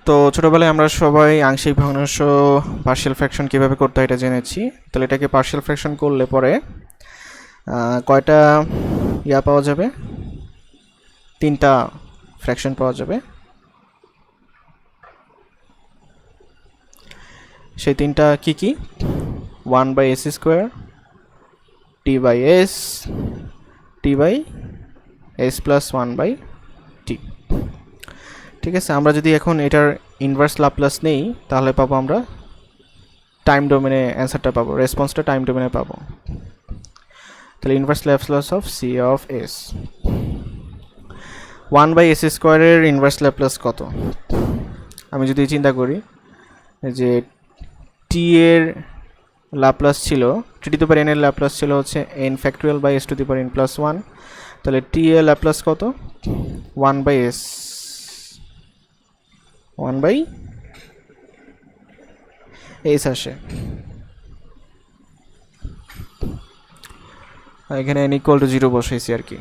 তো ছোটোবেলায় আমরা সবাই আংশিক ভগ্নাংশ পার্শিয়াল ফ্র্যাকশন কীভাবে করতে হয় এটা জেনেছি। তাহলে এটাকে পার্শিয়াল ফ্র্যাকশন করলে পরে কয়টা পাওয়া যাবে? 3টা ফ্র্যাকশন পাওয়া যাবে। সেই 3টা কি কি? 1/s², t/s, t/s+1/t। ঠিক আছে, আমরা যদি এখন এটার ইনভার্স ল্যাপ্লাস নেই তাহলে পাবো আমরা টাইম ডোমেনে অ্যান্সারটা পাবো, রেসপন্সটা টাইম ডোমেনে পাবো। তাহলে inverse Laplace of c of s, 1/s² এর ইনভার্স ল্যাপ্লাস কত? আমি যদি চিন্তা করি যে টি এর ল্যাপ্লাস ছিল, t⁻n এর ল্যাপ্লাস ছিল হচ্ছে n ফ্যাক্টোরিয়াল বাই s⁻n+1, তাহলে টি এর ল্যাপ্লাস কত? 1/s আসে। এখানে n ইকুয়াল টু 0 বসাইছি আর কি।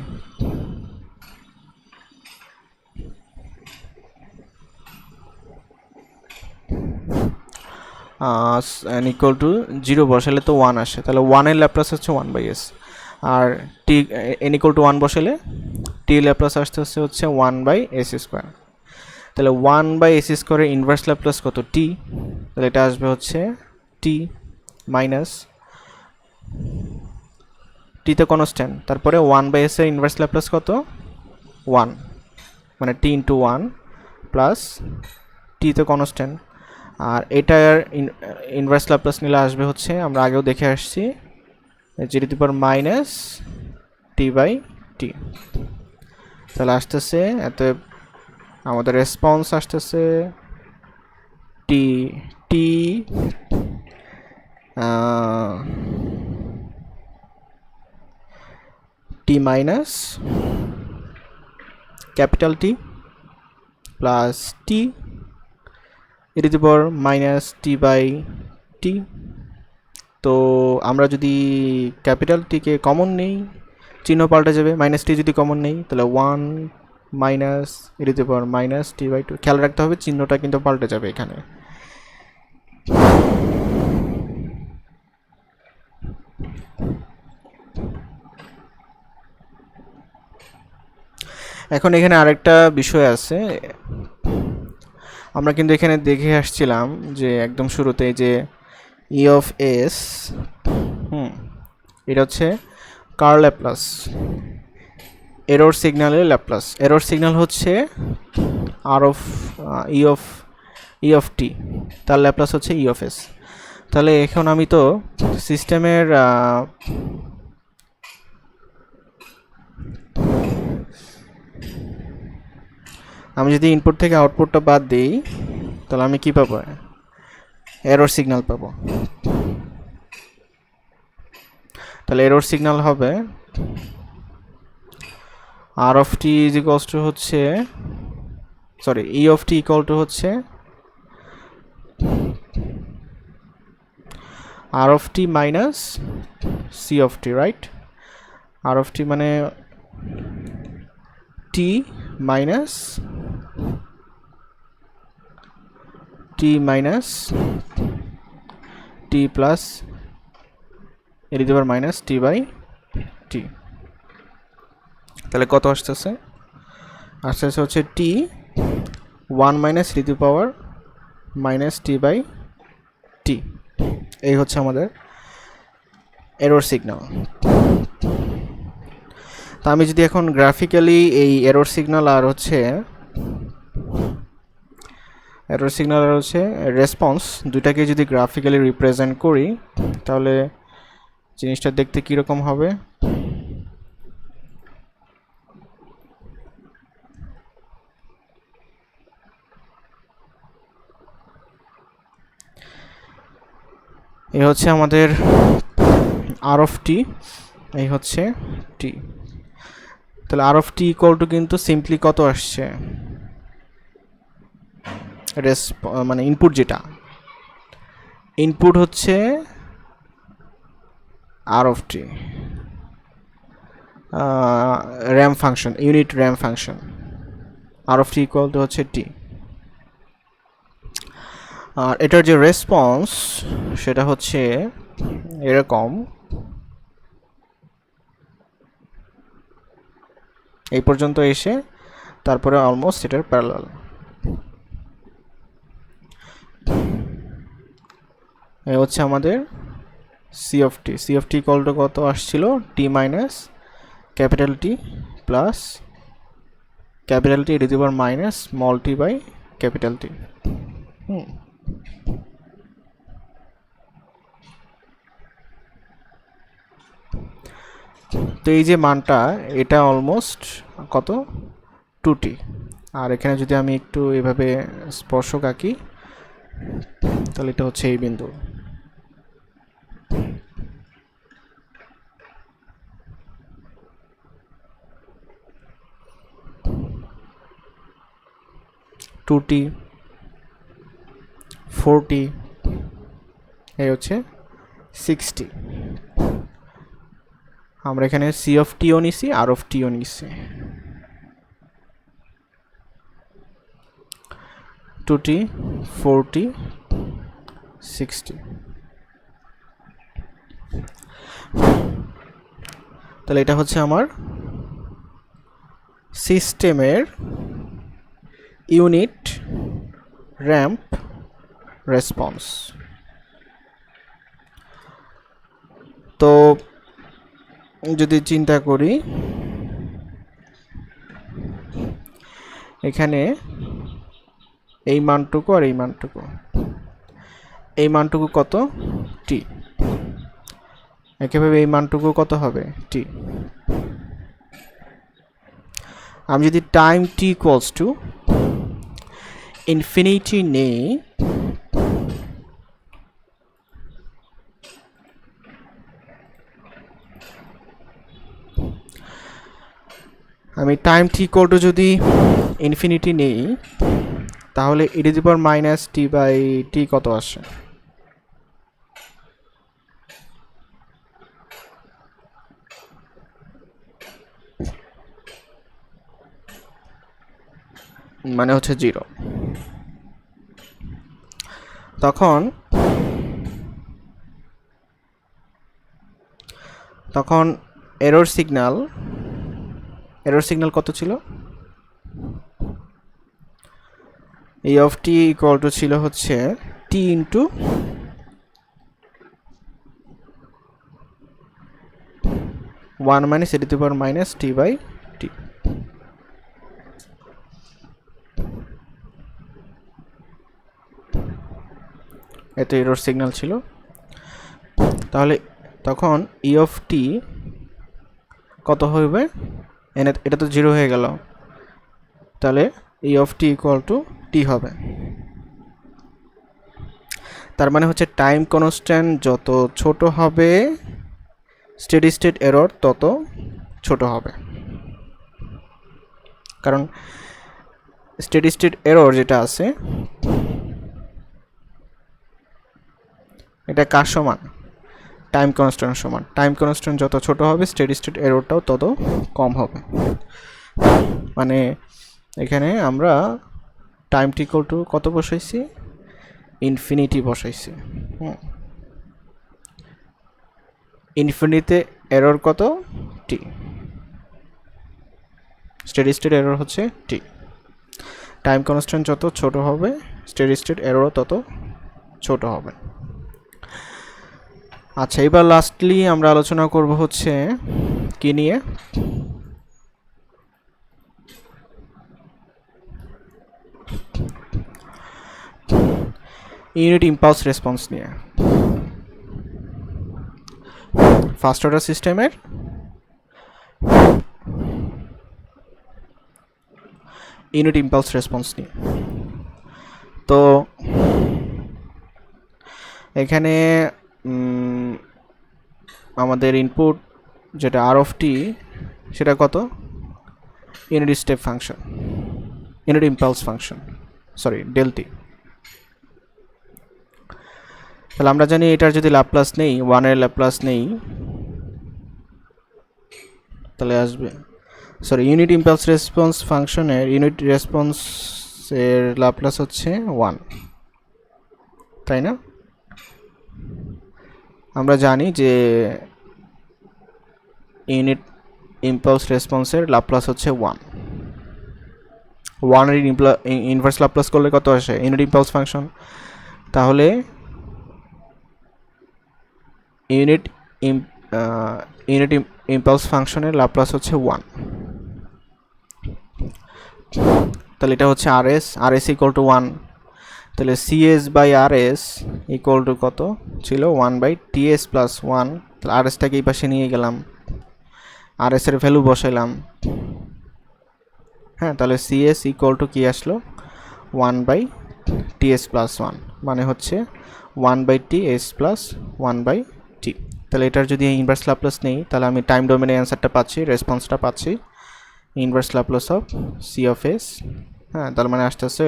n ইকুয়াল টু 0 বসালে তো 1 আসে, তাহলে 1 এর ল্যাপ্লাস হচ্ছে 1/s, আর t n ইকুয়াল টু 1 বসালে t এর ল্যাপ্লাস আসতে হচ্ছে 1/s²। তাহলে 1/s² এর ইনভার্স ল্যাপ্লাস কত? t, তাহলে এটা আসবে হচ্ছে t মাইনাস t তো কনস্ট্যান্ট, তারপরে 1/s এর ইনভার্স ল্যাপ্লাস কত? 1, মানে t ইন্টু 1 প্লাস t তো কনস্ট্যান্ট, আর এটার ইনভার্স ল্যাপ্লাস নিলে আসবে হচ্ছে, আমরা আগেও দেখে আসছি, -t/t। তাহলে আসতেছে এত, আমাদের রেসপন্স আসতেছে টি টি টি মাইনাস ক্যাপিটাল টি প্লাস টি -t/t। তো আমরা যদি ক্যাপিটাল টিকে কমন নেই, চিহ্ন পাল্টে যাবে, -t যদি কমন নেই তাহলে 1 -t/2। খেয়াল রাখতে হবে চিহ্নটা কিন্তু পাল্টে যাবে এখানে। এখন এখানে আরেকটা বিষয় আছে, আমরা কিন্তু এখানে দেখে আসছিলাম যে একদম শুরুতে যে ই অফ এস, এটা হচ্ছে কার্ল ল্যাপ্লাস, এরর সিগন্যালের ল্যাপ্লাস। এরর সিগন্যাল হচ্ছে আর অফ ই অফ টি, তার ল্যাপ্লাস হচ্ছে ই অফ এস। তাহলে এখন আমি তো সিস্টেমের আমি যদি ইনপুট থেকে আউটপুটটা বাদ দিই তাহলে আমি কি পাবো? এরর সিগন্যাল পাবো। তাহলে এরর সিগন্যাল হবে R of T is equals to হচ্ছে E of T equal to হচ্ছে R of T minus C of T, right? R of T মানে T minus T plus e to the power minus T by T. তাহলে কত আসতেছে? আসতেছে হচ্ছে T 1 minus e to the power minus T by T. এই হচ্ছে আমাদের error signal. তা আমি যদি এখন গ্রাফিক্যালি এই এরর সিগন্যাল আর হচ্ছে রেসপন্স দুইটাকে যদি গ্রাফিক্যালি রিপ্রেজেন্ট করি তাহলে জিনিসটা দেখতে কীরকম হবে? এই হচ্ছে আমাদের আর অফ টি, এই হচ্ছে টি। তাহলে R of T equal to কিন্তু সিম্পলি কত আসছে? মানে ইনপুট, যেটা ইনপুট হচ্ছে R of T ramp function, unit ramp function. R of T equal to হচ্ছে টি। আর এটার যে রেসপন্স সেটা হচ্ছে এরকম, এই পর্যন্ত এসে তারপরে অলমোস্ট এটার প্যারালাল। এই হচ্ছে আমাদের C of T. C of T equal to কত আসছিল? T minus capital T plus capital T e to the power minus small T by capital T. তো এই যে মানটা, এটা অলমোস্ট কত? 2t। আর এখানে যদি আমি একটু এভাবে স্পর্শক আঁকি তাহলে এটা হচ্ছে এই বিন্দু। টু টি 4t, এই হচ্ছে 60। আমরা এখানে সি অফ টিও নিছি, আর অফ টিও নিছি। 2t 4t 60। তাহলে এটা হচ্ছে আমার সিস্টেমের ইউনিট র্যাম্প রেসপন্স। তো যদি চিন্তা করি, এখানে এই মানটুকু আর এই মানটুকু কত? টি। একইভাবে এই মানটুকু কত হবে? টি। আমি যদি time T equals to infinity নেই, আমি টাইম টি ইকুয়াল টু যদি ইনফিনিটি নেই তাহলে e to the power minus T by T কত আসে? মানে হচ্ছে 0। তখন এরর সিগন্যাল কত ছিল? এই অফ টি ইকুয়াল টু ছিল হচ্ছে T into one minus e to the power minus T by T. এত এরর সিগন্যাল ছিল। তাহলে তখন ই অফ টি কত হবে, এটা তো 0 হয়ে গেল, তাহলে E of T equal to T হবে। তার মানে হচ্ছে টাইম কনস্ট্যান্ট যত ছোট হবে স্টেডি স্টেট এরর তত ছোট হবে। কারণ স্টেডি স্টেট এরর যেটা আছে এটা কার সমান, টাইম কনস্ট্যান্ট সমান। টাইম কনস্ট্যান্ট যত ছোট হবে স্টেডি স্টেট এররটাও তত কম হবে। মানে এখানে আমরা টাইম টি ইকুয়াল টু কত বসাইছি, ইনফিনিটি বসাইছি। ইনফিনিটিতে এরর কত, টি। স্টেডি স্টেট এরর হচ্ছে টি। টাইম কনস্ট্যান্ট যত ছোট হবে স্টেডি স্টেট এররও তত ছোট হবে। আচ্ছা, এবার লাস্টলি আমরা আলোচনা করব হচ্ছে কি নিয়ে, ইউনিট ইম্পালস রেসপন্স নিয়ে। ফার্স্ট অর্ডার সিস্টেমের ইউনিট ইম্পালস রেসপন্স নিয়ে। তো এখানে আমাদের ইনপুট যেটা আর অফ টি সেটা কত, unit step function, unit impulse function, sorry del t. তাহলে আমরা জানি এটার যদি ল্যাপ্লাস নেই, 1 এর ল্যাপ্লাস নেই, তাহলে আসবে, সরি ইউনিট ইম্পালস রেসপন্স ফাংশনের ইউনিট রেসপন্সের ল্যাপ্লাস হচ্ছে 1, তাই না? আমরা জানি যে ইউনিট ইম্পালস রেসপন্সের ল্যাপ্লাস হচ্ছে 1 এর ইনভার্স ল্যাপ্লাস করলে কত আসে, ইউনিট ইম্পালস ফাংশন। তাহলে ইউনিট ইম্পালস ফাংশনের ল্যাপ্লাস হচ্ছে 1। তাহলে এটা হচ্ছে RS ইকুয়াল টু 1। তাহলে CS by RS equal to কত ছিল, 1/TS প্লাস 1। তাহলে RSটাকে এই পাশে নিয়ে গেলাম, RS এর ভ্যালু বসাইলাম। হ্যাঁ, তাহলে CS ইকুয়াল টু কি আসলো, 1/TS প্লাস 1, মানে হচ্ছে 1/TS প্লাস 1/T। তাহলে এটার যদি ইনভার্স ল্যাপ্লাস নেই তাহলে আমি টাইম ডোমেনে অ্যান্সারটা পাচ্ছি, রেসপন্সটা পাচ্ছি, inverse Laplace of C of S। হ্যাঁ, তার মানে আসতেছে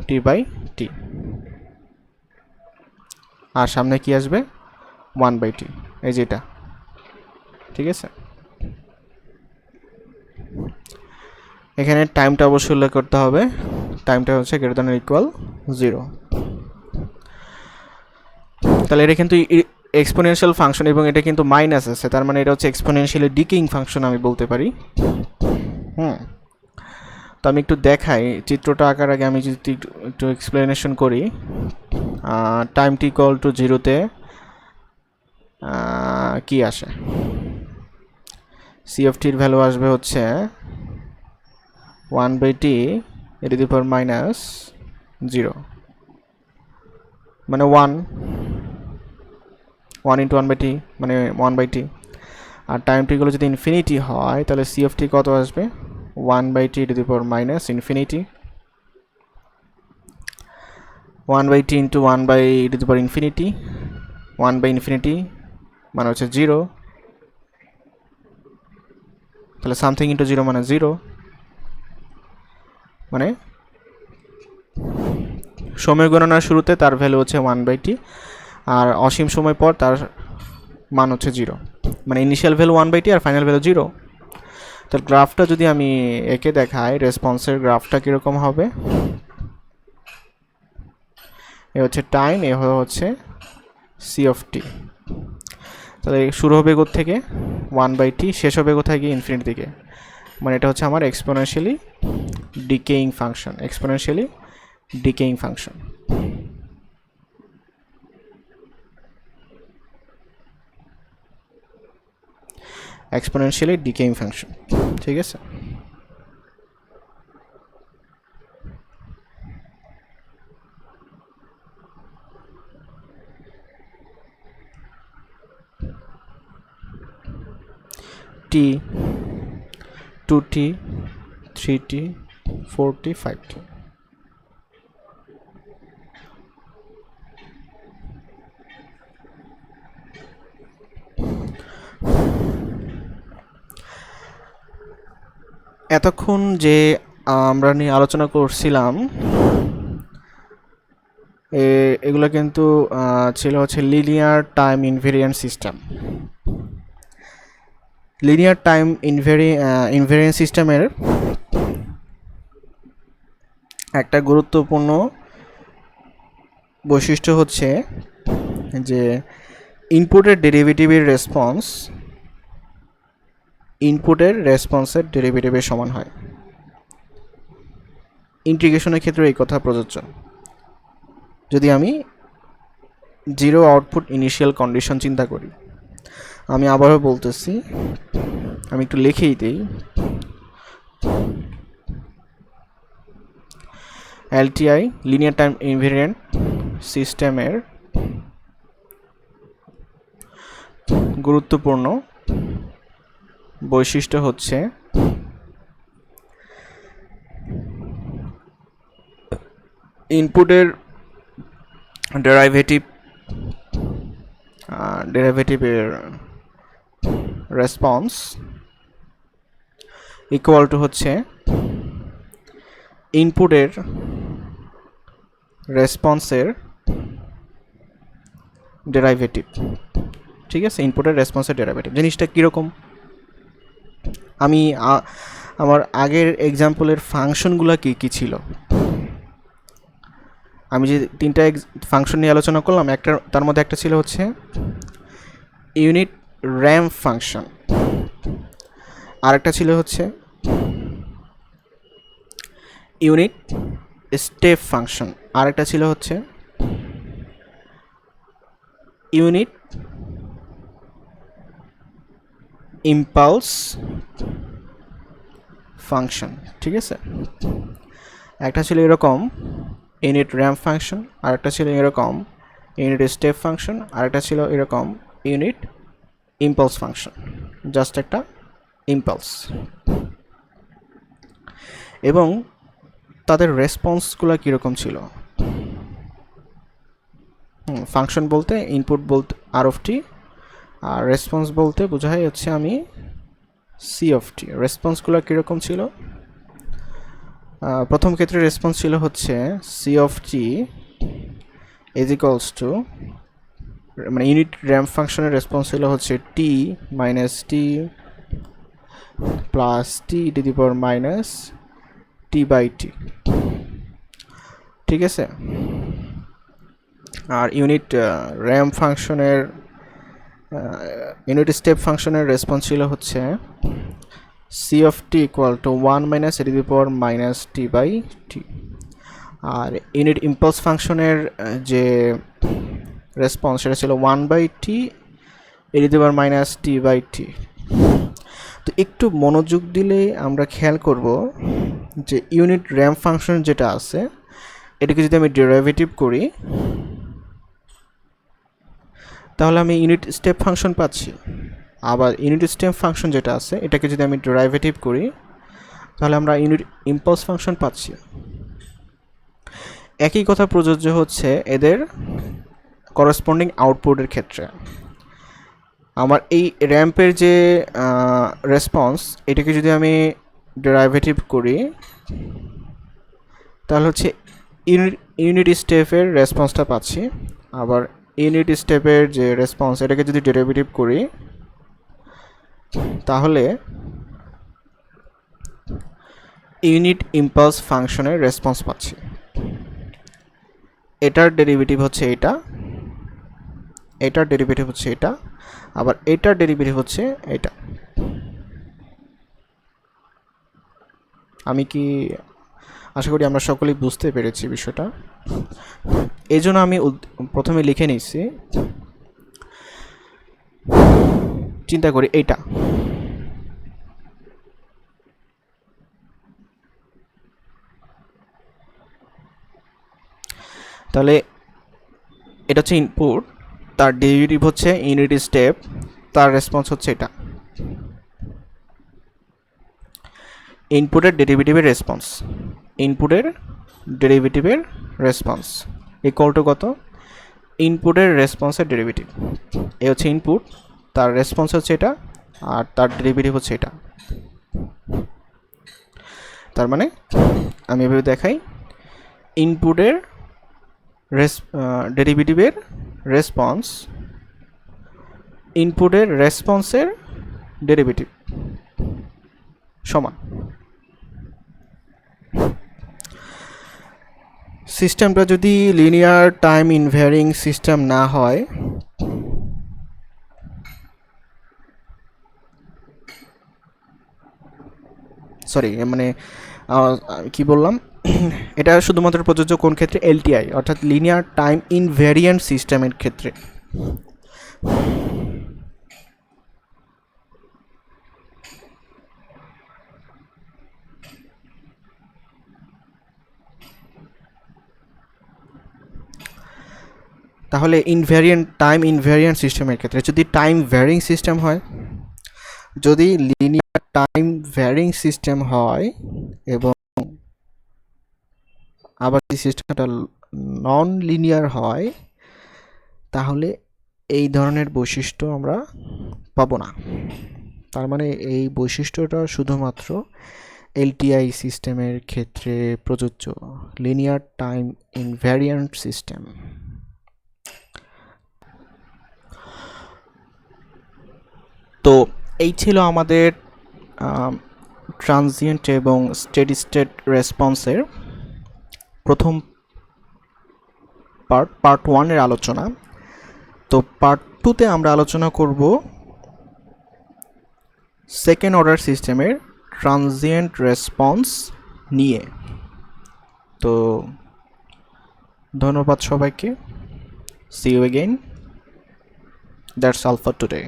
-T/T, আর সামনে কি আসবে, 1/T, এই যেটা, ঠিক আছে। এখানে টাইমটা অবশ্যই উল্লেখ করতে হবে, টাইমটা হচ্ছে গ্রেটার দ্যান ইকুয়াল 0। তাহলে এটা কিন্তু এক্সপোনেনশিয়াল ফাংশন এবং এটা কিন্তু মাইনাস আছে, তার মানে এটা হচ্ছে এক্সপোনেনশিয়ালি ডিকেইং ফাংশন আমি বলতে পারি। তো আমি একটু দেখাই চিত্রটা আঁকার আগে, আমি যদি একটু এক্সপ্লেনেশন করি। টাইম টি ইকুয়াল টু 0-তে কি আসে, সি অফ টির ভ্যালু আসবে হচ্ছে 1/T -0, মানে 1 ইন্টু 1/T মানে 1/T। আর টাইম টি গুলো যদি ইনফিনিটি হয় তাহলে সি অফ টি কত আসবে, 1/T -infinity, 1/T into 1/infinity, 1/infinity মানে হচ্ছে 0, তাহলে সামথিং ইন্টু 0 মানে 0, মানে সময় গণনার শুরুতে তার ভ্যালু হচ্ছে 1/T আর অসীম সময় পর তার মান হচ্ছে 0, মানে ইনিশিয়াল ভ্যালু 1/T আর ফাইনাল ভ্যালু 0। তো গ্রাফটা যদি আমি একে দেখাই, রেসপন্সের গ্রাফটা কীরকম হবে, এ হচ্ছে টাইম, এ হচ্ছে সি অফ টি। তাহলে শুরু হবে কোথা থেকে, 1/T, শেষ হবে কোথায় গিয়ে, ইনফিনিটি থেকে, মানে এটা হচ্ছে আমার exponentially decaying function, exponentially decaying function. Exponentially decaying function, ঠিক আছে। টি, 2t, 3t, 4t, 5t। এতক্ষণ যে আমরা নিয়ে আলোচনা করছিলাম এগুলো কিন্তু ছিল হচ্ছে linear time invariant system. Linear time invariant সিস্টেমের একটা গুরুত্বপূর্ণ বৈশিষ্ট্য হচ্ছে যে ইনপুটের ডেরিভেটিভের রেসপন্স ইনপুটের রেসপন্সের ডেরিভেটিভের সমান হয়। ইন্টিগ্রেশনের ক্ষেত্রে এই কথা প্রযোজ্য। যদি আমি জিরো আউটপুট ইনিশিয়াল কন্ডিশন চিন্তা করি, আমি আবারও বলতেছি, আমি একটু লিখেই দিই। এলটিআই লিনিয়ার টাইম ইনভেরিয়েন্ট সিস্টেমের গুরুত্বপূর্ণ বৈশিষ্ট্য হচ্ছে ইনপুটের ডেরিভেটিভের রেসপন্স ইকুয়াল টু হচ্ছে ইনপুটের রেসপন্সের ডেরিভেটিভ। ঠিক আছে, ইনপুটের রেসপন্সের ডেরিভেটিভ জিনিসটা কীরকম? আমি আমার আগের এক্সাম্পলের ফাংশনগুলো কি ছিল, আমি যে তিনটা ফাংশন নিয়ে আলোচনা করলাম, একটা তার মধ্যে একটা ছিল হচ্ছে ইউনিট র্যাম্প ফাংশন, আরেকটা ছিল হচ্ছে ইউনিট স্টেপ ফাংশন, আরেকটা ছিল হচ্ছে ইউনিট ইম্পালস ফাংশন। ঠিক আছে, একটা ছিল এরকম ইউনিট র্যাম্প ফাংশন, আরেকটা ছিল এরকম ইউনিট স্টেপ ফাংশন, আরেকটা ছিল এরকম ইউনিট ইম্পালস ফাংশন, জাস্ট একটা ইম্পালস। এবং তাদের রেসপন্সগুলো কীরকম ছিল? ফাংশন বলতে ইনপুট বলতে আর অফ টি, আর রেসপন্স বলতে বোঝাই হচ্ছে আমি সি অফ টি। রেসপন্সগুলো কীরকম ছিল? প্রথম ক্ষেত্রে রেসপন্স ছিল হচ্ছে C of T is equals to, মানে ইউনিট র্যাম্প ফাংশনের রেসপন্স ছিল হচ্ছে T minus T plus T to the power minus T by T. ঠিক আছে, আর ইউনিট র্যাম্প ফাংশনের ইউনিট স্টেপ ফাংশনের রেসপন্স ছিল হচ্ছে C of T equal to 1 minus E to the power minus T by T. আর unit impulse ফাংশনের যে রেসপন্স সেটা ছিল 1 by T E to the power minus T by T. তো একটু মনোযোগ দিলে আমরা খেয়াল করব যে ইউনিট র্যাম্প ফাংশন যেটা আছে এটাকে যদি আমি ডেরিভেটিভ করি তাহলে আমি ইউনিট স্টেপ ফাংশন পাচ্ছি, আবার ইউনিট স্টেপ ফাংশন যেটা আছে এটাকে যদি আমি ডেরিভেটিভ করি তাহলে আমরা ইউনিট ইম্পালস ফাংশন পাচ্ছি। একই কথা প্রযোজ্য হচ্ছে এদের করসপন্ডিং আউটপুটের ক্ষেত্রে। আমার এই র্যাম্পের যে রেসপন্স এটাকে যদি আমি ডেরিভেটিভ করি তাহলে হচ্ছে ইউনিট স্টেপের রেসপন্সটা পাচ্ছি, আবার ইউনিট স্টেপের যে রেসপন্স এটাকে যদি ডেরিভেটিভ করি তাহলে ইউনিট ইম্পালস ফাংশনের রেসপন্স পাচ্ছি। এটার ডেরিভেটিভ হচ্ছে এটা, এটার ডেরিভেটিভ হচ্ছে এটা, আবার এটার ডেরিভেটিভ হচ্ছে এটা। আমি কি আশা করি আমরা সকলেই বুঝতে পেরেছি বিষয়টা। এই জন্য আমি প্রথমে লিখে নিচ্ছি, চিন্তা করি এইটা, তাহলে এটা হচ্ছে ইনপুট, তার ডেরিভেটিভ হচ্ছে ইউনিট স্টেপ, তার রেসপন্স হচ্ছে এটা। ইনপুটের ডেরিভেটিভের রেসপন্স, ইনপুটের ডেরিভেটিভের রেসপন্স ইকুয়াল টু কত, ইনপুটের রেসপন্সের ডেরিভেটিভ। এ হচ্ছে ইনপুট, তার রেসপন্স হচ্ছে এটা, আর তার ডেরিভেটিভ হচ্ছে এটা। তার মানে আমি এভাবে দেখাই, ইনপুটের ডেরিভেটিভের রেসপন্স ইনপুটের রেসপন্সের ডেরিভেটিভ সমান। সিস্টেমটা যদি লিনিয়ার টাইম ইনভ্যারিং সিস্টেম না হয়, সরি মানে কি বললাম, এটা শুধুমাত্র প্রযোজ্য কোন ক্ষেত্রে, এলটিআই অর্থাৎ লিনিয়ার টাইম ইনভ্যারিয়েন্ট সিস্টেমের ক্ষেত্রে। তাহলে টাইম ইনভ্যারিয়েন্ট সিস্টেমের ক্ষেত্রে যদি টাইম ভ্যারিং সিস্টেম হয়, যদি লিনিয়ার টাইম ভ্যারিং সিস্টেম হয় এবং আবার যদি সিস্টেমটা নন লিনিয়ার হয়, তাহলে এই ধরনের বৈশিষ্ট্য আমরা পাবো না। তার মানে এই বৈশিষ্ট্যটা শুধুমাত্র এলটিআই সিস্টেমের ক্ষেত্রে প্রযোজ্য, লিনিয়ার টাইম ইনভ্যারিয়েন্ট সিস্টেম। তো এই ছিল আমাদের ট্রানজিয়েন্ট এবং স্টেডি স্টেট রেসপন্সের প্রথম পার্ট 1 এর আলোচনা। তো পার্ট 2-তে আমরা আলোচনা করব সেকেন্ড অর্ডার সিস্টেমের ট্রানজিয়েন্ট রেসপন্স নিয়ে। তো ধন্যবাদ সবাইকে, see you again, that's all for today.